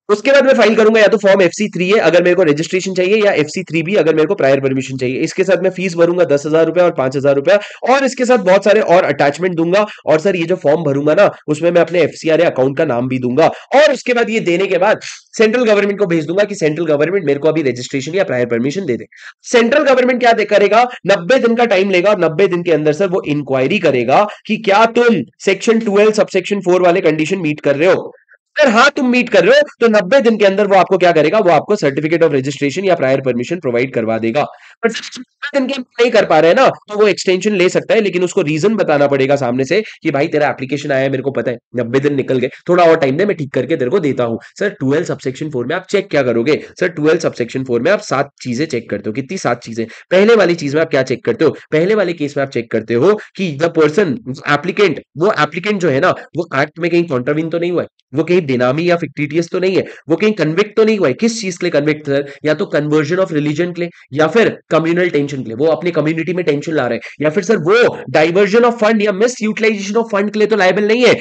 उसके बाद मैं फाइल करूंगा या तो फॉर्म FC3A अगर मेरे को रजिस्ट्रेशन चाहिए, या FC3B अगर मेरे को प्रायर परमिशन चाहिए। इसके साथ मैं फीस भरूंगा 10,000 रुपए और 5,000 रुपया, और इसके साथ बहुत सारे और अटैचमेंट दूंगा। और सर ये जो फॉर्म भरूंगा ना उसमें मैं अपने एफसीआरए अकाउंट का नाम भी दूंगा, और उसके बाद ये देने के बाद सेंट्रल गवर्नमेंट को भेज दूंगा कि सेंट्रल गवर्नमेंट मेरे को अभी रजिस्ट्रेशन या प्रायर परमिशन दे दे। सेंट्रल गवर्नमेंट क्या करेगा? 90 दिन का टाइम लेगा, और 90 दिन के अंदर सर वो इंक्वायरी करेगा कि क्या तुम सेक्शन 12 सबसेक्शन 4 वाले कंडीशन मीट कर रहे हो। अगर हाँ तुम मीट कर रहे हो तो 90 दिन के अंदर वो आपको क्या करेगा? वो आपको सर्टिफिकेट ऑफ रजिस्ट्रेशन या प्रायर परमिशन प्रोवाइड करवा देगा। पर 90 दिन के नहीं कर पा रहे हैं ना तो वो एक्सटेंशन ले सकता है, लेकिन उसको रीजन बताना पड़ेगा सामने से कि भाई तेरा एप्लीकेशन आया है, मेरे को पता है 90 दिन निकल गए, थोड़ा और टाइम दे, मैं ठीक करके तेरे को देता हूं। सर 12 सबसेक्शन 4 में आप चेक क्या करोगे? सर 12 सबसेक्शन 4 में आप 7 चीजें चेक करते हो। कितनी? 7 चीजें। पहले वाली चीज में आप क्या चेक करते हो? पहले वाले केस में आप चेक करते हो कि द पर्सन एप्लीकेंट, वो एप्लीकेंट जो है ना वो एक्ट में कहीं कॉन्ट्रावीन तो नहीं हुआ है, वो कहीं बेनामी या फिक्टिटियस तो नहीं है, वो कहीं कन्विक्ट तो नहीं हुआ है। किस चीज के लिए कन्विक्ट सर? या तो कन्वर्जन ऑफ रिलीजन के लिए, या फिर कम्युनल टेंशन के लिए, वो अपनी कम्युनिटी में टेंशन ला रहे हैं, या फिर सर वो डाइवर्जन ऑफ फंड या मिस यूटिलाइजेशन ऑफ फंड के लिए तो लायबल नहीं है।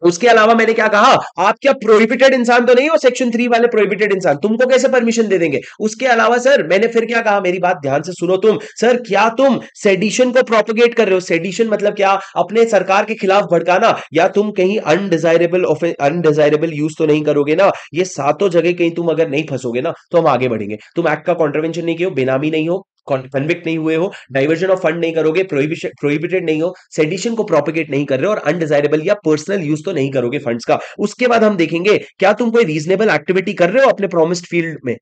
उसके अलावा मैंने क्या कहा? आप क्या प्रोहिबिटेड इंसान तो नहीं हो? सेक्शन 3 वाले प्रोहिबिटेड इंसान तुमको कैसे परमिशन दे देंगे? उसके अलावा सर मैंने फिर क्या कहा, मेरी बात ध्यान से सुनो तुम। सर क्या तुम सेडिशन को प्रोपोगेट कर रहे हो? सेडिशन मतलब क्या? अपने सरकार के खिलाफ भड़काना, या तुम कहीं अनडिजायरेबल यूज तो नहीं करोगे ना? ये सातों जगह कहीं तुम अगर नहीं फंसोगे ना तो हम आगे बढ़ेंगे। तुम एक्ट का कॉन्ट्रवेंशन नहीं किए हो, बेनामी नहीं हो, कन्विक्ट नहीं हुए हो, डाइवर्जन ऑफ फंड नहीं करोगे, प्रोहिबिटेड नहीं हो, सेडिशन को प्रोपिगेट नहीं कर रहे हो और अनडिजायरेबल या पर्सनल यूज तो नहीं करोगे फंड्स का। उसके बाद हम देखेंगे क्या तुम कोई रीजनेबल एक्टिविटी कर रहे हो अपने प्रोमिस्ड फील्ड में,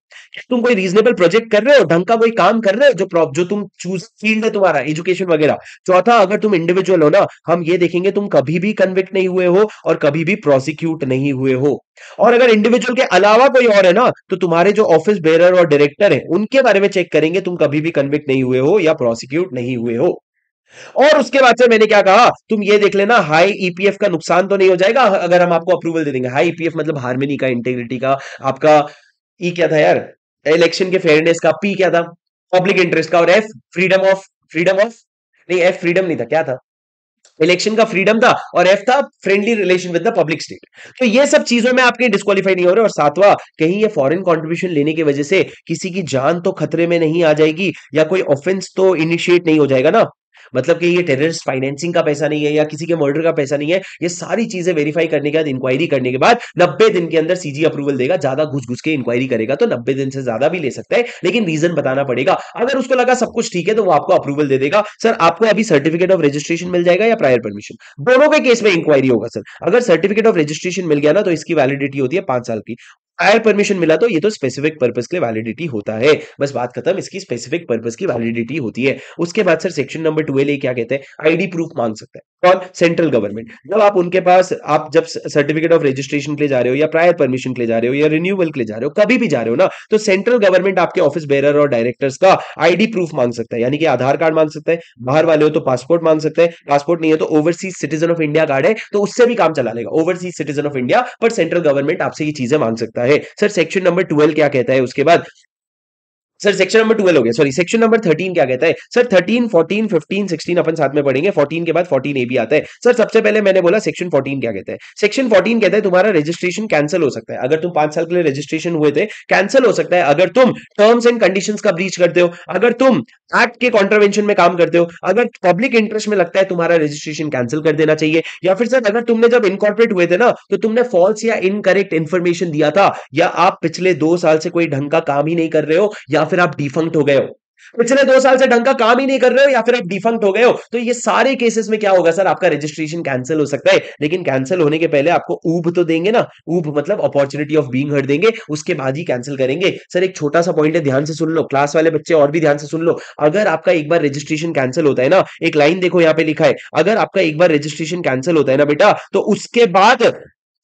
तुम कोई रीजनेबल प्रोजेक्ट कर रहे हो, ढंग का कोई काम कर रहे हो, जो तुम चूज फील्ड है तुम्हारा एजुकेशन वगैरह। चौथा, अगर तुम इंडिविजुअल हो ना, हम ये देखेंगे तुम कभी भी कन्विक्ट नहीं हुए हो और कभी भी प्रोसिक्यूट नहीं हुए हो। और अगर इंडिविजुअल के अलावा कोई और है ना, तो तुम्हारे जो ऑफिस बेरर और डायरेक्टर है उनके बारे में चेक करेंगे, तुम कभी भी कन्विक्ट नहीं हुए हो या प्रोसिक्यूट नहीं हुए हो। और उसके बाद से मैंने क्या कहा, तुम ये देख लेना हाई ईपीएफ का नुकसान तो नहीं हो जाएगा अगर हम आपको अप्रूवल दे देंगे। हाई ईपीएफ मतलब हार्मनी का, इंटेग्रिटी का, आपका ई क्या था यार, इलेक्शन के फेयरनेस का, पी क्या था, पब्लिक इंटरेस्ट का, और एफ फ्रीडम ऑफ नहीं, एफ फ्रीडम नहीं था, क्या था, इलेक्शन का फ्रीडम था, और एफ था friendly relation with the public state. तो ये सब चीजों में आपके डिस्क्वालीफाई नहीं हो रहे। और सातवां, कहीं ये फॉरेन कंट्रीब्यूशन लेने की वजह से किसी की जान तो खतरे में नहीं आ जाएगी या कोई ऑफेंस तो इनिशिएट नहीं हो जाएगा ना, मतलब कि ये टेररिस्ट फाइनेंसिंग का पैसा नहीं है या किसी के मर्डर का पैसा नहीं है। ये सारी चीजें वेरीफाई करने के बाद, इंक्वायरी करने के बाद 90 दिन के अंदर सीजी अप्रूवल देगा। ज्यादा घुस घुस के इंक्वायरी करेगा तो 90 दिन से ज्यादा भी ले सकता है, लेकिन रीजन बताना पड़ेगा। अगर उसको लगा सब कुछ ठीक है तो वो आपको अप्रूवल दे देगा। सर आपको अभी सर्टिफिकेट ऑफ रजिस्ट्रेशन मिल जाएगा या प्रायर परमिशन, दोनों के केस में इंक्वायरी होगा सर। अगर सर्टिफिकेट ऑफ रजिस्ट्रेशन मिल गया ना तो इसकी वैलिडिटी होती है 5 साल की। प्रायर परमिशन मिला तो ये तो स्पेसिफिक पर्पस के लिए वैलिडिटी होता है, बस बात खत्म, इसकी स्पेसिफिक पर्पस की वैलिडिटी होती है। उसके बाद सर सेक्शन नंबर 12 क्या कहते हैं, आईडी प्रूफ मांग सकता है कौन, सेंट्रल गवर्नमेंट। जब आप उनके पास, आप जब सर्टिफिकेट ऑफ रजिस्ट्रेशन के लिए जा रहे हो या प्रायर परमिशन के लिए जा रहे हो या रिन्यूअल के लिए जा रहे हो, कभी भी जा रहे हो ना, तो सेंट्रल गवर्नमेंट आपके ऑफिस बेरर और डायरेक्टर्स का आईडी प्रूफ मांग सकता है, यानी कि आधार कार्ड मांग सकता है, बाहर वाले हो तो पासपोर्ट मांग सकते हैं, पासपोर्ट नहीं है तो overseas citizen of India card है तो उससे भी काम चला लेगा, ओवरसीज सिटीजन ऑफ इंडिया, पर सेंट्रल गवर्नमेंट आपसे ये चीजें मांग सकता है। सर सेक्शन नंबर 12 क्या कहता है उसके बाद, सर सेक्शन नंबर 12 हो गया, सॉरी सेक्शन नंबर 13 क्या कहता है सर, 13 14 15 16 अपन साथ में पढ़ेंगे, 14 के बाद 14 ए भी आता है। सर सबसे पहले मैंने बोला सेक्शन 14 क्या कहता है, सेक्शन 14 कहता है तुम्हारा रजिस्ट्रेशन कैंसिल हो सकता है। अगर तुम 5 साल के लिए रजिस्ट्रेशन हुए थे, कैंसिल हो सकता है अगर तुम टर्म्स एंड कंडीशंस का ब्रीच करते हो, अगर तुम एक्ट के कॉन्ट्रावेंशन में काम करते हो, अगर पब्लिक इंटरेस्ट में लगता है तुम्हारा रजिस्ट्रेशन कैंसिल कर देना चाहिए, या फिर सर अगर तुमने जब इनकॉर्पोरेट हुए थे ना तो तुमने फॉल्स या इनकरेक्ट इंफॉर्मेशन दिया था, या आप पिछले 2 साल से कोई ढंग का काम ही नहीं कर रहे हो, या फिर आप डिफंक्ट हो गए हो, पिछले 2 साल से ढंग का काम ही नहीं कर रहे हो, या फिर आप डिफंक्ट हो गए हो, तो ये सारे केसेस में क्या होगा सर, आपका रजिस्ट्रेशन कैंसिल हो सकता है। लेकिन कैंसिल होने के पहले आपको ऊब तो देंगे ना, ऊब मतलब अपॉर्चुनिटी ऑफ बीइंग हर्ड देंगे, उसके बाद ही कैंसिल करेंगे। सर एक छोटा सा पॉइंट है, ध्यान से सुन लो, क्लास वाले बच्चे और भी ध्यान से सुन लो। अगर आपका एक बार रजिस्ट्रेशन कैंसिल होता है ना, एक लाइन देखो यहाँ पे लिखा है, अगर आपका एक बार रजिस्ट्रेशन कैंसिल होता है ना बेटा, तो उसके बाद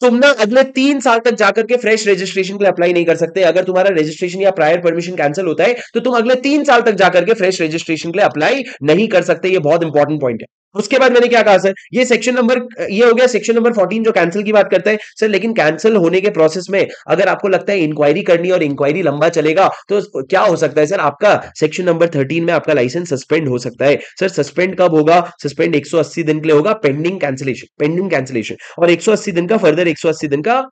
तुम ना अगले 3 साल तक जाकर के फ्रेश रजिस्ट्रेशन के लिए अप्लाई नहीं कर सकते। अगर तुम्हारा रजिस्ट्रेशन या प्रायर परमिशन कैंसिल होता है तो तुम अगले 3 साल तक जाकर के फ्रेश रजिस्ट्रेशन के लिए अप्लाई नहीं कर सकते। ये बहुत इंपॉर्टेंट पॉइंट है। उसके बाद मैंने क्या कहा सर, ये सेक्शन नंबर, ये हो गया सेक्शन नंबर 14 जो कैंसिल की बात करता है सर। लेकिन कैंसिल होने के प्रोसेस में अगर आपको लगता है इंक्वायरी करनी और इंक्वायरी लंबा चलेगा तो क्या हो सकता है सर, आपका सेक्शन नंबर 13 में आपका लाइसेंस सस्पेंड हो सकता है। सर सस्पेंड कब होगा, सस्पेंड 180 दिन के लिए होगा, पेंडिंग कैंसिलेशन, और 180 दिन का फर्दर 180 दिन का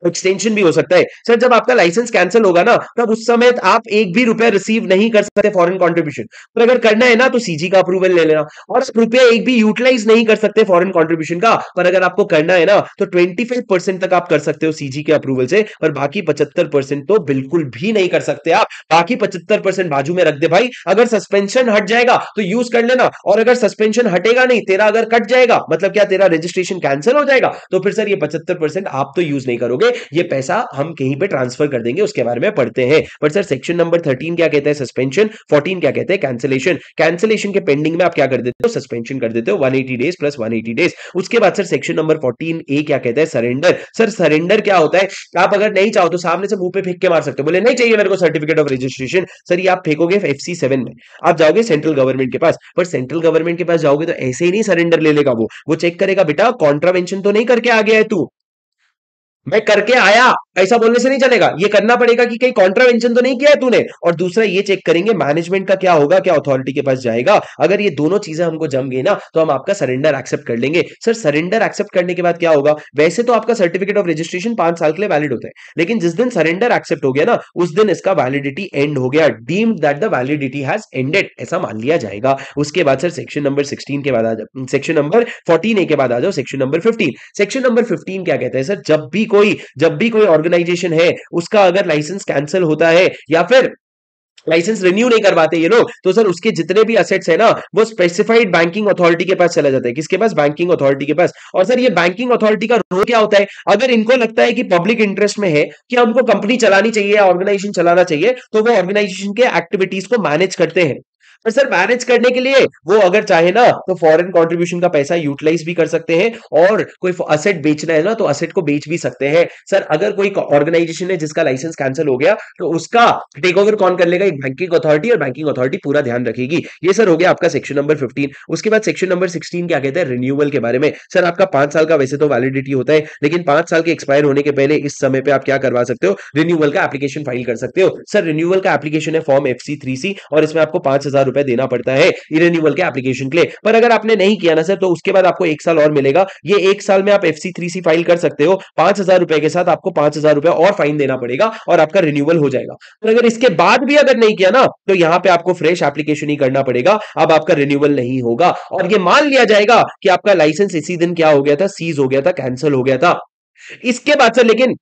एक्सटेंशन भी हो सकता है। सर जब आपका लाइसेंस कैंसिल होगा ना, तब उस समय आप एक भी रुपया रिसीव नहीं कर सकते फॉरेन कंट्रीब्यूशन, पर अगर करना है ना तो सीजी का अप्रूवल ले लेना, और रुपया एक भी यूटिलाइज नहीं कर सकते फॉरेन कंट्रीब्यूशन का, पर अगर आपको करना है ना तो 25% तक आप कर सकते हो सीजी के अप्रूवल से, पर बाकी 75% तो बिल्कुल भी नहीं कर सकते आप। बाकी 75% बाजू में रख दे भाई, अगर सस्पेंशन हट जाएगा तो यूज कर लेना, और अगर सस्पेंशन हटेगा नहीं, तेरा अगर कट जाएगा मतलब क्या, तेरा रजिस्ट्रेशन कैंसिल हो जाएगा, तो फिर सर ये 75% आप तो यूज नहीं करोगे, ये पैसा हम कहीं पे ट्रांसफर कर देंगे, उसके बारे में पढ़ते हैं। पर सर सेक्शन नंबर 13 क्या कहता है, सस्पेंशन, 14 क्या कहते हैं, कैंसिलेशन। कैंसिलेशन के पेंडिंग में आप क्या कर देते हो, सस्पेंशन कर देते हो 180 डेज प्लस 180 डेज। उसके बाद सर सेक्शन नंबर 14 ए क्या कहता है, सरेंडर। सर सरेंडर क्या होता है, आप अगर नहीं चाहो तो सामने से मुंह पे फेंक के मार सकते हो, बोले नहीं चाहिए मेरे को सर्टिफिकेट ऑफ रजिस्ट्रेशन, सर ये आप फेंकोगे FC7 में, आप जाओगे सेंट्रल गवर्नमेंट के पास, पर सेंट्रल गवर्नमेंट के पास जाओगे तो ऐसे ही नहीं सरेंडर ले लेगा, वो चेक करेगा बेटा कॉन्ट्रावेंशन तो नहीं करके आ गया है तू, मैं करके आया, ऐसा बोलने से नहीं चलेगा, ये करना पड़ेगा कि कहीं कॉन्ट्रावेंशन तो नहीं किया है तूने। और दूसरा ये चेक करेंगे मैनेजमेंट का क्या होगा, क्या अथॉरिटी के पास जाएगा। अगर ये दोनों चीजें हमको जम गई ना तो हम आपका सरेंडर एक्सेप्ट कर लेंगे। सर सरेंडर एक्सेप्ट करने के बाद क्या होगा, वैसे तो आपका सर्टिफिकेट ऑफ रजिस्ट्रेशन 5 साल के लिए वैलिड होता है, लेकिन जिस दिन सरेंडर एक्सेप्ट हो गया ना उस दिन इसका वैलिडिटी एंड हो गया, deemed that the validity has ended, ऐसा मान लिया जाएगा। उसके बाद सर सेक्शन नंबर 16 के बाद आ जाओ, सेक्शन नंबर 14 ए के बाद आ जाओ सेक्शन नंबर 15। सेक्शन नंबर 15 क्या कहता है सर, जब भी कोई ऑर्गेनाइजेशन है उसका अगर लाइसेंस कैंसिल होता है या फिर लाइसेंस रिन्यू नहीं करवाते ये लोग, तो सर उसके जितने भी असेट्स है ना वो स्पेसिफाइड बैंकिंग अथॉरिटी के पास चला जाता है। किसके पास? बैंकिंग अथॉरिटी के पास। और सर ये बैंकिंग अथॉरिटी का रोल क्या होता है? अगर इनको लगता है कि पब्लिक इंटरेस्ट में है कि हमको कंपनी चलानी चाहिए या ऑर्गेनाइजेशन चलाना चाहिए, तो वो ऑर्गेनाइजेशन के एक्टिविटीज को मैनेज करते हैं। पर सर मैनेज करने के लिए वो अगर चाहे ना तो फॉरेन कंट्रीब्यूशन का पैसा यूटिलाइज भी कर सकते हैं, और कोई असेट बेचना है ना तो असेट को बेच भी सकते हैं। सर अगर कोई ऑर्गेनाइजेशन है जिसका लाइसेंस कैंसिल हो गया, तो उसका टेक ओवर कौन कर लेगा? एक बैंकिंग अथॉरिटी, और बैंकिंग अथॉरिटी पूरा ध्यान रखेगी। ये सर हो गया आपका सेक्शन नंबर 15। उसके बाद सेक्शन नंबर 16 क्या कहता है? रिन्यूअल के बारे में। सर आपका 5 साल का वैसे तो वैलिडिटी होता है, लेकिन 5 साल के एक्सपायर होने के पहले इस समय पे आप क्या करवा सकते हो? रिन्यूअल का एप्लीकेशन फाइल कर सकते हो। सर रिन्यूअल का एप्लीकेशन है फॉर्म FC3C, और इसमें आपको 5,000 रुपए देना पड़ता है रिन्यूअल के एप्लीकेशन के लिए। पर अगर आपने नहीं किया ना सर, तो उसके बाद आपको 1 साल और मिलेगा। ये 1 साल में आप FC3C फाइल कर सकते हो, 5,000 रुपए के साथ आपको 5,000 रुपए और फाइन देना पड़ेगा, और आपका रिन्यूअल हो जाएगा। और अगर इसके बाद भी अगर नहीं किया ना, तो यहां पे आपको फ्रेश एप्लीकेशन ही करना पड़ेगा। अब आपका रिन्यूअल नहीं होगा, और ये मान लिया जाएगा कि आपका लाइसेंस इसी दिन क्या हो गया था? सीज हो गया था, कैंसिल हो गया था। इसके बाद से लेकिन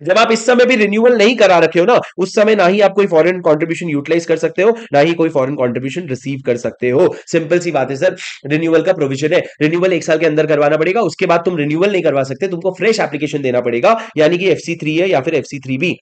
जब आप इस समय भी रिन्यूअल नहीं करा रखे हो ना, उस समय ना ही आप कोई फॉरेन कंट्रीब्यूशन यूटिलाइज कर सकते हो, ना ही कोई फॉरेन कंट्रीब्यूशन रिसीव कर सकते हो। सिंपल सी बात है सर। रिन्यूअल का प्रोविजन है, रिन्यूअल 1 साल के अंदर करवाना पड़ेगा, उसके बाद तुम रिन्यूअल नहीं करवा सकते, तुमको फ्रेश एप्लीकेशन देना पड़ेगा, यानी कि FC3 है या फिर FC3B।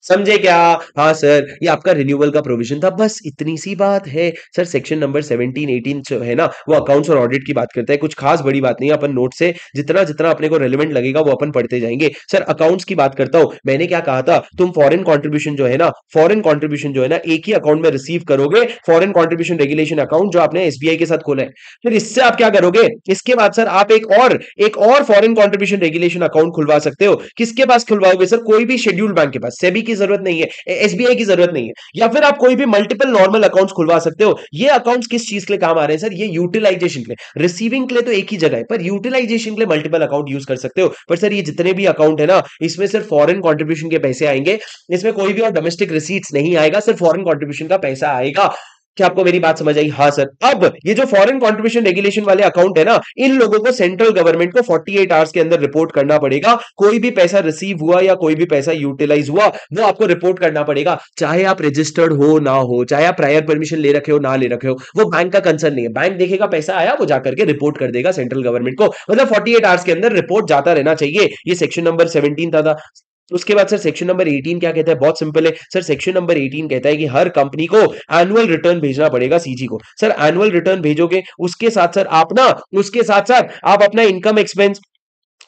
समझे क्या? हाँ सर, ये आपका रिन्यूअल का प्रोविजन था, बस इतनी सी बात है। सर सेक्शन नंबर 17 18 जो है ना, वो अकाउंट्स और ऑडिट की बात करता है। कुछ खास बड़ी बात नहीं है, अपन नोट से जितना जितना अपने को रेलेवेंट लगेगा वो अपन पढ़ते जाएंगे। सर अकाउंट्स की बात करता हूं, मैंने क्या कहा था? तुम फॉरेन कंट्रीब्यूशन जो है ना, फॉरेन कंट्रीब्यूशन जो है ना, एक ही अकाउंट में रिसीव करोगे, फॉरेन कंट्रीब्यूशन रेगुलेशन अकाउंट जो आपने SBI के साथ खोला है। फिर इससे आप क्या करोगे? इसके बाद सर आप एक और फॉरेन कंट्रीब्यूशन रेगुलेशन अकाउंट खुलवा सकते हो। किसके पास खुलवाओगे सर? कोई भी शेड्यूल्ड बैंक के पास। सेबी की जरूरत नहीं है, SBI की जरूरत नहीं है, या फिर आप कोई भी मल्टीपल नॉर्मल अकाउंट्स खुलवा सकते हो। ये अकाउंट्स किस चीज के लिए काम आ रहे हैं सर? ये यूटिलाइजेशन के लिए। रिसीविंग के लिए तो एक ही जगह है, पर यूटिलाइजेशन के लिए मल्टीपल अकाउंट यूज कर सकते हो। पर सर ये जितने भी अकाउंट है ना, इसमें सिर्फ फॉरेन कंट्रीब्यूशन के पैसे आएंगे, इसमें कोई भी और डोमेस्टिक रिसीट्स नहीं आएगा, सिर्फ फॉरेन कंट्रीब्यूशन का पैसा आएगा। क्या आपको मेरी बात समझ आई? हाँ सर। अब ये जो फॉरेन कंट्रीब्यूशन रेगुलेशन वाले अकाउंट है ना, इन लोगों को सेंट्रल गवर्नमेंट को 48 आवर्स के अंदर रिपोर्ट करना पड़ेगा। कोई भी पैसा रिसीव हुआ या कोई भी पैसा यूटिलाइज हुआ, वो आपको रिपोर्ट करना पड़ेगा, चाहे आप रजिस्टर्ड हो ना हो, चाहे आप प्रायर परमिशन ले रखे हो ना ले रखे हो, वो बैंक का कंसर्न नहीं है। बैंक देखेगा पैसा आया, वो जाकर के रिपोर्ट कर देगा सेंट्रल गवर्नमेंट को, मतलब 48 आवर्स के अंदर रिपोर्ट जाता रहना चाहिए। ये सेक्शन नंबर 17 था। उसके बाद सर सेक्शन नंबर 18 क्या कहता है? बहुत सिंपल है सर। सेक्शन नंबर 18 कहता है कि हर कंपनी को एनुअल रिटर्न भेजना पड़ेगा CG को। सर एनुअल रिटर्न भेजोगे, उसके साथ सर आप ना, उसके साथ साथ आप अपना इनकम एक्सपेंस,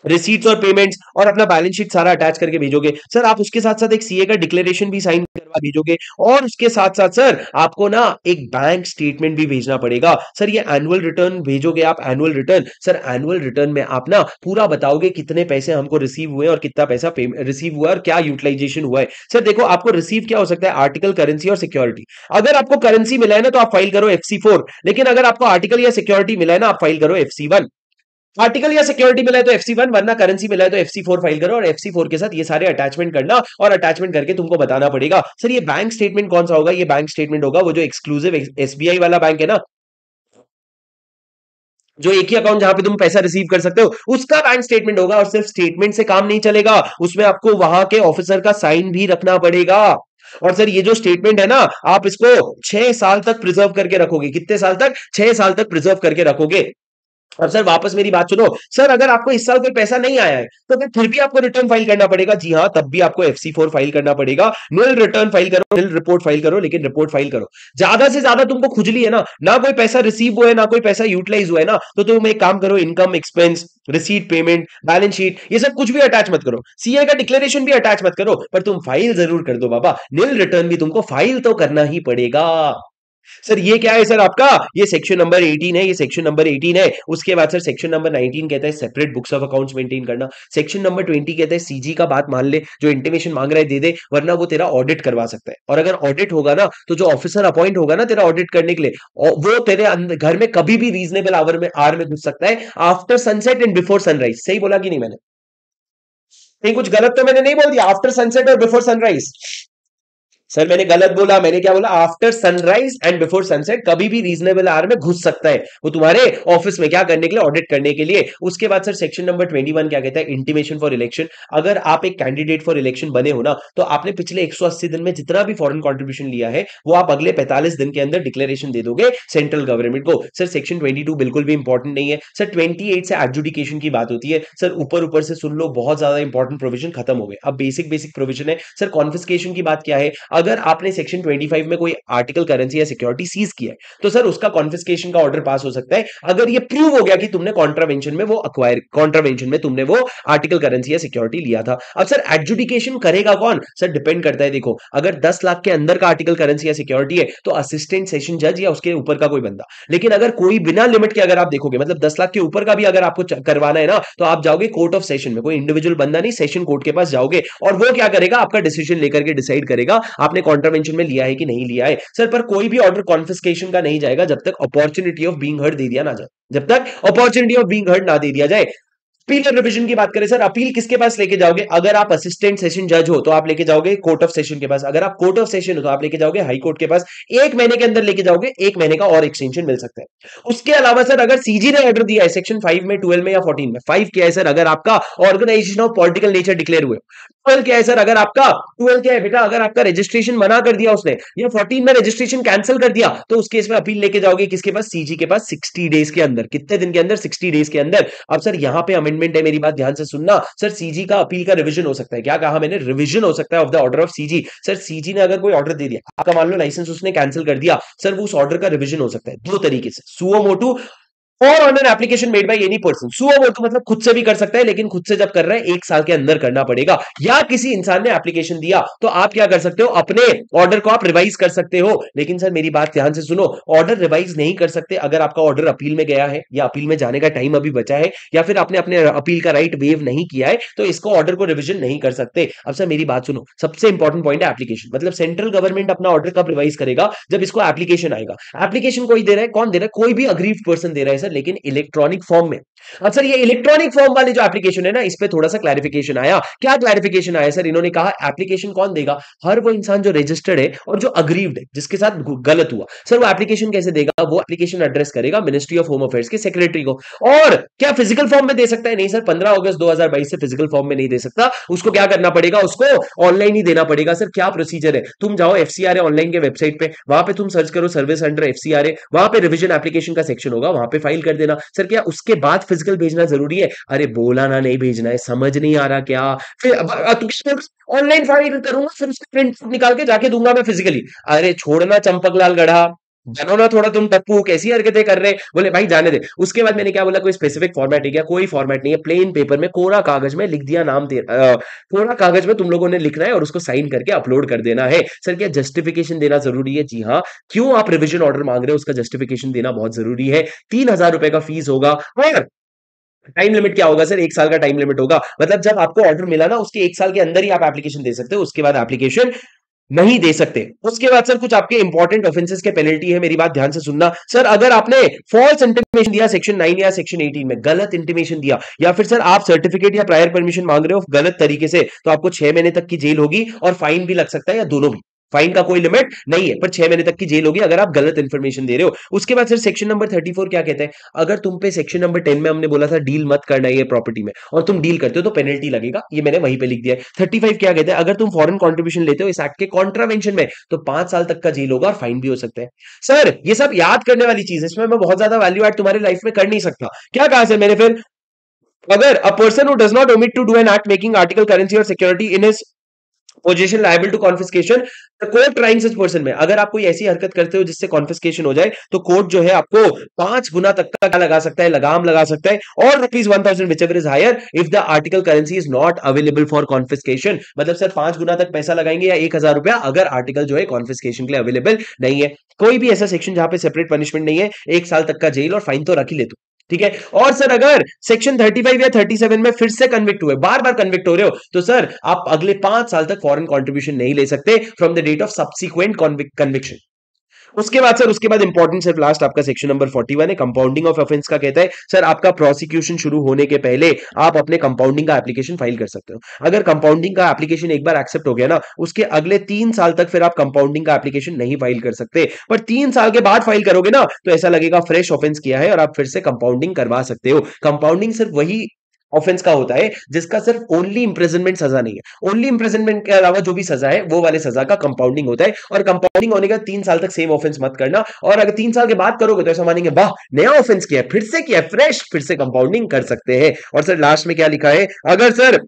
रिसीट्स और पेमेंट्स और अपना बैलेंस शीट सारा अटैच करके भेजोगे। सर आप उसके साथ साथ एक CA का डिक्लेरेशन भी साइन करवा भेजोगे, और उसके साथ साथ सर आपको ना एक बैंक स्टेटमेंट भी भेजना पड़ेगा। सर ये एनुअल रिटर्न भेजोगे आप, annual return, sir annual return में आप ना पूरा बताओगे कितने पैसे हमको रिसीव हुए और कितना पैसा रिसीव हुआ और क्या यूटिलाइजेशन हुआ है। सर देखो आपको रिसीव क्या हो सकता है? आर्टिकल, करेंसी और सिक्योरिटी। अगर आपको करेंसी मिला है ना, तो आप फाइल करो FC4, लेकिन अगर आपको आर्टिकल या सिक्योरिटी मिला है ना, आप फाइल करो FC1। आर्टिकल या सिक्योरिटी मिला है तो FC1, वरना करेंसी मिला है तो FC4 फाइल करो, और FC4 के साथ ये सारे अटैचमेंट करना, और अटैचमेंट करके तुमको बताना पड़ेगा। सर ये बैंक स्टेटमेंट कौन सा होगा? ये बैंक स्टेटमेंट होगा वो जो एक्सक्लूसिव SBI वाला बैंक है ना, जो एक ही अकाउंट जहां पे तुम पैसा रिसीव कर सकते हो, उसका बैंक स्टेटमेंट होगा। और सिर्फ स्टेटमेंट से काम नहीं चलेगा, उसमें आपको वहां के ऑफिसर का साइन भी रखना पड़ेगा। और सर ये जो स्टेटमेंट है ना, आप इसको 6 साल तक प्रिजर्व करके रखोगे। कितने साल तक? 6 साल तक प्रिजर्व करके रखोगे। अब सर वापस मेरी बात सुनो। सर अगर आपको इस साल कोई पैसा नहीं आया है, तो फिर भी आपको रिटर्न फाइल करना पड़ेगा। जी हाँ, तब भी आपको FC4 फाइल करना पड़ेगा। नील रिटर्न फाइल करो, नील रिपोर्ट फाइल करो, लेकिन रिपोर्ट फाइल करो। ज्यादा से ज्यादा तुमको खुजली है ना कोई पैसा रिसीव हुआ है, ना कोई पैसा यूटिलाइज हुआ है ना, तो तुम एक काम करो, income expense, receipt, payment, balance sheet, ये सब कुछ भी अटैच मत करो। CA का डिक्लेरेशन भी अटैच मत करो, पर तुम फाइल जरूर कर दो बाबा। नील रिटर्न भी तुमको फाइल तो करना ही पड़ेगा। सर ये क्या है? सर आपका ये सेक्शन नंबर 18 है, ये सेक्शन नंबर 18 है। उसके बाद सर सेक्शन नंबर 19 कहता है separate books of accounts maintain करना। सेक्शन नंबर 20 कहता है CG का बात मान ले, जो इंटीमेशन मांग रहा है दे दे, वरना वो तेरा ऑडिट करवा सकता है। और अगर ऑडिट होगा ना, तो जो ऑफिसर अपॉइंट होगा ना तेरा ऑडिट करने के लिए, वो तेरे घर में कभी भी रीजनेबल आवर में घुस सकता है, after sunset and before sunrise. सही बोला कि नहीं मैंने? कहीं कुछ गलत तो मैंने नहीं बोल दिया? आफ्टर सनसेट और बिफोर सनराइज। सर मैंने गलत बोला, मैंने क्या बोला? After sunrise and before sunset कभी भी रीजनेबल आवर में घुस सकता है वो तुम्हारे ऑफिस में, क्या करने के लिए? ऑडिट करने के लिए। उसके बाद सर सेक्शन नंबर 21 क्या कहता है? Intimation for election. अगर आप एक कैंडिडेट फॉर इलेक्शन बने हो ना, तो आपने पिछले 180 दिन में जितना भी फॉरेन कंट्रीब्यूशन लिया है वो आप अगले 45 दिन के अंदर डिक्लेरेशन दे दोगे सेंट्रल गवर्नमेंट को। सर सेक्शन 22 बिल्कुल भी इंपॉर्टेंट नहीं है सर। 28 से एडजुडिकेशन की बात होती है सर। ऊपर ऊपर से सुन लो, बहुत ज्यादा इंपॉर्टेंट प्रोविजन खत्म हो गए, अब बेसिक बेसिक प्रोविजन है सर। कॉन्फिस्केशन की बात क्या है? अगर आपने सेक्शन 25 में कोई आर्टिकल, करेंसी या सिक्योरिटी सीज किया है, तो सर उसका कॉन्फिस्केशन का ऑर्डर पास हो सकता है अगर ये प्रूव हो गया कि तुमने कॉन्ट्रावेंशन में वो अक्वायर, कॉन्ट्रावेंशन में तुमने वो आर्टिकल, करेंसी या सिक्योरिटी लिया था। अब सर एडजुडिकेशन करेगा कौन? सर डिपेंड करता है, देखो अगर 10 लाख के अंदर का आर्टिकल, करेंसी या सिक्योरिटी है तो असिस्टेंट सेशन जज या उसके ऊपर का कोई बंदा। लेकिन अगर कोई बिना लिमिट के अगर आप देखोगे, मतलब 10 लाख के ऊपर का भी अगर आपको करवाना है ना, तो आप जाओगे कोर्ट ऑफ सेशन में, कोई इंडिविजुअल बंदा नहीं, सेशन कोर्ट के पास जाओगे और वो क्या करेगा? आपका डिसीजन लेकर के डिसाइड करेगा आपने कॉन्ट्रावेंशन में लिया है कि नहीं लिया है। सर पर कोई भी ऑर्डर कॉन्फिस्केशन का नहीं जाएगा जब तक opportunity of being heard they दिया ना जाए, जब तक अपॉर्चुनिटी ऑफ बीइंग हर्ड ना दे दिया जाए। अपील और रिवीजन की बात करें सर, अपील किसके पास लेके जाओगे? अगर आप असिस्टेंट सेशन जज हो तो आप लेके जाओगे कोर्ट ऑफ सेशन के पास। अगर आप कोर्ट ऑफ सेशन हो तो आप लेके जाओगे हाई कोर्ट के पास। 1 महीने के अंदर लेके जाओगे, 1 महीने का और एक्सटेंशन मिल सकता है। उसके अलावा सर अगर सीजी ने ऑर्डर दिया है सेक्शन 5 में, 12 में या 14 में, 5 क्या है सर? अगर आपका organisation of political nature declare हुए। 12 क्या है सर? अगर आपका 12 क्या है बेटा? अगर आपका रजिस्ट्रेशन मना कर दिया उसने, या 14 में रजिस्ट्रेशन कैंसिल कर दिया, तो उस केस में अपील लेके जाओगे किसके पास? सीजी के पास 60 डेज के अंदर। कितने दिन के अंदर? 60 डेज के अंदर। अब सर यहां पे अमेंडमेंट है, मेरी बात ध्यान से सुनना सर। सीजी का अपील का रिवीजन हो सकता है। क्या कहा मैंने? रिवीजन हो सकता है of the order of CG. Sir CG ने अगर कोई ऑर्डर दे दिया, आपका मान लो लाइसेंस उसने कैंसिल कर दिया, सर वो उस ऑर्डर का रिवीजन हो सकता है दो तरीके से, सुओ मोटू और on an application made by any person. Suo motu मतलब खुद से भी कर सकता है, लेकिन खुद से जब कर रहे हैं 1 साल के अंदर करना पड़ेगा। या किसी इंसान ने एप्लीकेशन दिया तो आप क्या कर सकते हो? अपने ऑर्डर को आप रिवाइज कर सकते हो। लेकिन सर मेरी बात ध्यान से सुनो, ऑर्डर रिवाइज नहीं कर सकते अगर आपका ऑर्डर अपील में गया है या अपील में जाने का टाइम अभी बचा है, या फिर आपने अपने अपील का राइट वेव नहीं किया है, तो इसको ऑर्डर को रिविजन नहीं कर सकते। अब सर मेरी बात सुनो, सबसे इंपॉर्टेंट पॉइंट है एप्लीकेशन। मतलब सेंट्रल गवर्नमेंट अपना ऑर्डर कब रिवाइज करेगा? जब इसको एप्लीकेशन आएगा। एप्लीकेशन कोई दे रहा है, कौन दे रहा है? कोई भी अग्रीव्ड पर्सन दे रहा है सर, लेकिन इलेक्ट्रॉनिक फॉर्म में। अब सर ये इलेक्ट्रॉनिक फॉर्म वाली जो एप्लीकेशन है ना, इस पे थोड़ा सा क्लैरिफिकेशन आया। क्या क्लैरिफिकेशन आया सर? इन्होंने कहा एप्लीकेशन कौन देगा? हर वो इंसान जो रजिस्टर्ड है और जो अग्रीव्ड है, जिसके साथ गलत हुआ, सर वो एप्लीकेशन कैसे देगा? वो एप्लीकेशन एड्रेस करेगा मिनिस्ट्री ऑफ होम अफेयर्स के सेक्रेटरी को। और क्या फिजिकल फॉर्म में दे सकता है? नहीं सर, 15 अगस्त 2022 से फिजिकल फॉर्म में नहीं दे सकता। उसको क्या करना पड़ेगा? उसको ऑनलाइन ही देना पड़ेगा। सर क्या प्रोसीजर है? तुम जाओ एफसीआरए ऑनलाइन के वेबसाइट पे, वहां पे तुम सर्च करो सर्विस अंडर एफसीआरए, वहां पे रिवीजन एप्लीकेशन का सेक्शन होगा, वहां पे फाइल कर देना। सर क्या उसके बाद फिजिकल भेजना जरूरी है? अरे बोला ना नहीं भेजना है, समझ नहीं आ रहा क्या? फिर ऑनलाइन फाइल करूंगा, फिर उसका प्रिंट निकाल के जाके दूंगा मैं फिजिकली। अरे छोड़ना चंपकलाल गधा, जानो ना थोड़ा तुम टप्पू, कैसी हरकतें कर रहे? बोले भाई जाने दे। उसके बाद मैंने क्या बोला? कोई स्पेसिफिक फॉर्मेट है क्या? कोई फॉर्मेट नहीं है। प्लेन पेपर में कोरा कागज में लिख दिया नाम कोरा कागज में तुम लोगों ने लिखना है और उसको साइन करके अपलोड कर देना है। सर क्या जस्टिफिकेशन देना जरूरी है? जी हाँ। क्यों आप रिविजन ऑर्डर मांग रहे हो, उसका जस्टिफिकेशन देना बहुत जरूरी है। 3,000 रुपए का फीस होगा। और टाइम लिमिट क्या होगा सर? 1 साल का टाइम लिमिट होगा। मतलब जब आपको ऑर्डर मिला ना, उसके 1 साल के अंदर ही आप एप्लीकेशन दे सकते हो, उसके बाद एप्लीकेशन नहीं दे सकते। उसके बाद सर कुछ आपके इंपॉर्टेंट ऑफेंसेस के पेनल्टी है, मेरी बात ध्यान से सुनना। सर अगर आपने फॉल्स इंटीमेशन दिया सेक्शन 9 या सेक्शन 18 में, गलत इंटीमेशन दिया, या फिर सर आप सर्टिफिकेट या प्रायर परमिशन मांग रहे हो गलत तरीके से, तो आपको 6 महीने तक की जेल होगी और फाइन भी लग सकता है, या दोनों भी। फाइन का कोई लिमिट नहीं है, पर 6 महीने तक की जेल होगी अगर आप गलत इंफॉर्मेशन दे रहे हो। उसके बाद सर सेक्शन नंबर 34 क्या कहते हैं? अगर तुम पे सेक्शन नंबर 10 में हमने बोला था डील मत करना है ये प्रॉपर्टी में, और तुम डील करते हो तो पेनल्टी लगेगा, ये मैंने वहीं पे लिख दिया है। 35 क्या कहते हैं? अगर तुम फॉरेन कॉन्ट्रीब्यूशन लेते हो इस एक्ट के कॉन्ट्रावेंशन में, तो 5 साल तक का जेल होगा और फाइन भी हो सकता है। सर ये सब याद करने वाली चीज है, इसमें मैं बहुत ज्यादा वैल्यू एड तुम्हारी लाइफ में कर नहीं सकता। क्या कहा सर मैंने फिर? अगर a person who does not omit to do an act making article, currency और security in his position liable to confiscation, the court trying such person में, अगर आप कोई ऐसी हरकत करते हो जिससे कॉन्फिस्केशन हो जाए, तो कोर्ट जो है आपको 5 गुना तक का क्या लगा सकता है? लगाम लगा सकता है, और ₹1,000 whichever is higher if the article currency is not available for confiscation. मतलब सर 5 गुना तक पैसा लगाएंगे या 1,000 रुपया, अगर आर्टिकल जो है कॉन्फिस्केशन के लिए अवेलेबल नहीं है। कोई भी ऐसा सेक्शन जहां पे सेपरेट पनिशमेंट नहीं है, 1 साल तक का जेल और फाइन तो रख ही ले तू, ठीक है। और सर अगर सेक्शन 35 या 37 में फिर से कन्विक्ट हुए, बार बार कन्विक्ट हो रहे हो, तो सर आप अगले 5 साल तक फॉरेन कंट्रीब्यूशन नहीं ले सकते from the date of subsequent conviction. उसके बाद सर, उसके बाद इंपॉर्टेंट सर, लास्ट आपका सेक्शन नंबर 41 है, कंपाउंडिंग ऑफ ऑफेंस का कहता है सर आपका प्रोसिक्यूशन शुरू होने के पहले आप अपने कंपाउंडिंग का एप्लीकेशन फाइल कर सकते हो। अगर कंपाउंडिंग का एप्लीकेशन एक बार एक्सेप्ट हो गया ना, उसके अगले 3 साल तक फिर आप कंपाउंडिंग का एप्लीकेशन नहीं फाइल कर सकते। पर 3 साल के बाद फाइल करोगे ना, तो ऐसा लगेगा फ्रेश ऑफेंस किया है और आप फिर से कंपाउंडिंग करवा सकते हो। कंपाउंडिंग सिर्फ वही ऑफेंस का होता है जिसका सिर्फ ओनली इंप्रिजनमेंट सजा नहीं है। ओनली इंप्रिजनमेंट के अलावा जो भी सजा है वो वाले सजा का कंपाउंडिंग होता है। और कंपाउंडिंग होने का 3 साल तक सेम ऑफेंस मत करना, और अगर 3 साल के बाद करोगे तो ऐसा मानेंगे वाह नया ऑफेंस किया है, फिर से किया है, फ्रेश, फिर से कंपाउंडिंग कर सकते हैं। और सर लास्ट में क्या लिखा है, अगर सर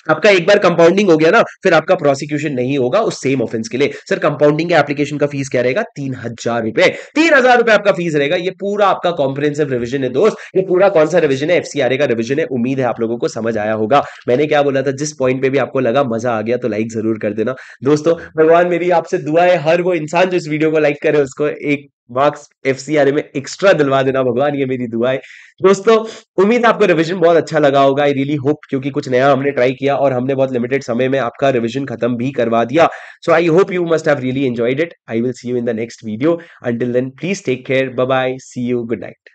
आपका एक बार कंपाउंडिंग हो गया ना, फिर आपका प्रोसिक्यूशन नहीं होगा उस सेम ऑफेंस के लिए। सर कंपाउंडिंग के एप्लीकेशन का फीस क्या रहेगा, 3,000 रुपए। 3,000 रुपए आपका फीस रहेगा। ये पूरा आपका कॉम्प्रिहेंसिव रिवीजन है दोस्त। ये पूरा कौन सा रिवीजन है, एफसीआरए का रिवीजन है। उम्मीद है आप लोगों को समझ आया होगा। मैंने क्या बोला था, जिस पॉइंट पे भी आपको लगा मजा आ गया तो लाइक जरूर कर देना दोस्तों। भगवान मेरी आपसे दुआ है, हर वो इंसान जो इस वीडियो को लाइक करे उसको एक मार्क्स एफसीआरए में एक्स्ट्रा दिलवा देना भगवान, ये मेरी दुआ है दोस्तों। उम्मीद है आपको रिवीजन बहुत अच्छा लगा होगा। आई रियली होप, क्योंकि कुछ नया हमने ट्राई किया और हमने बहुत लिमिटेड समय में आपका रिवीजन खत्म भी करवा दिया। So I hope you must have really enjoyed it. I will see you in the next video. Until then please take care, bye bye, see you, good night.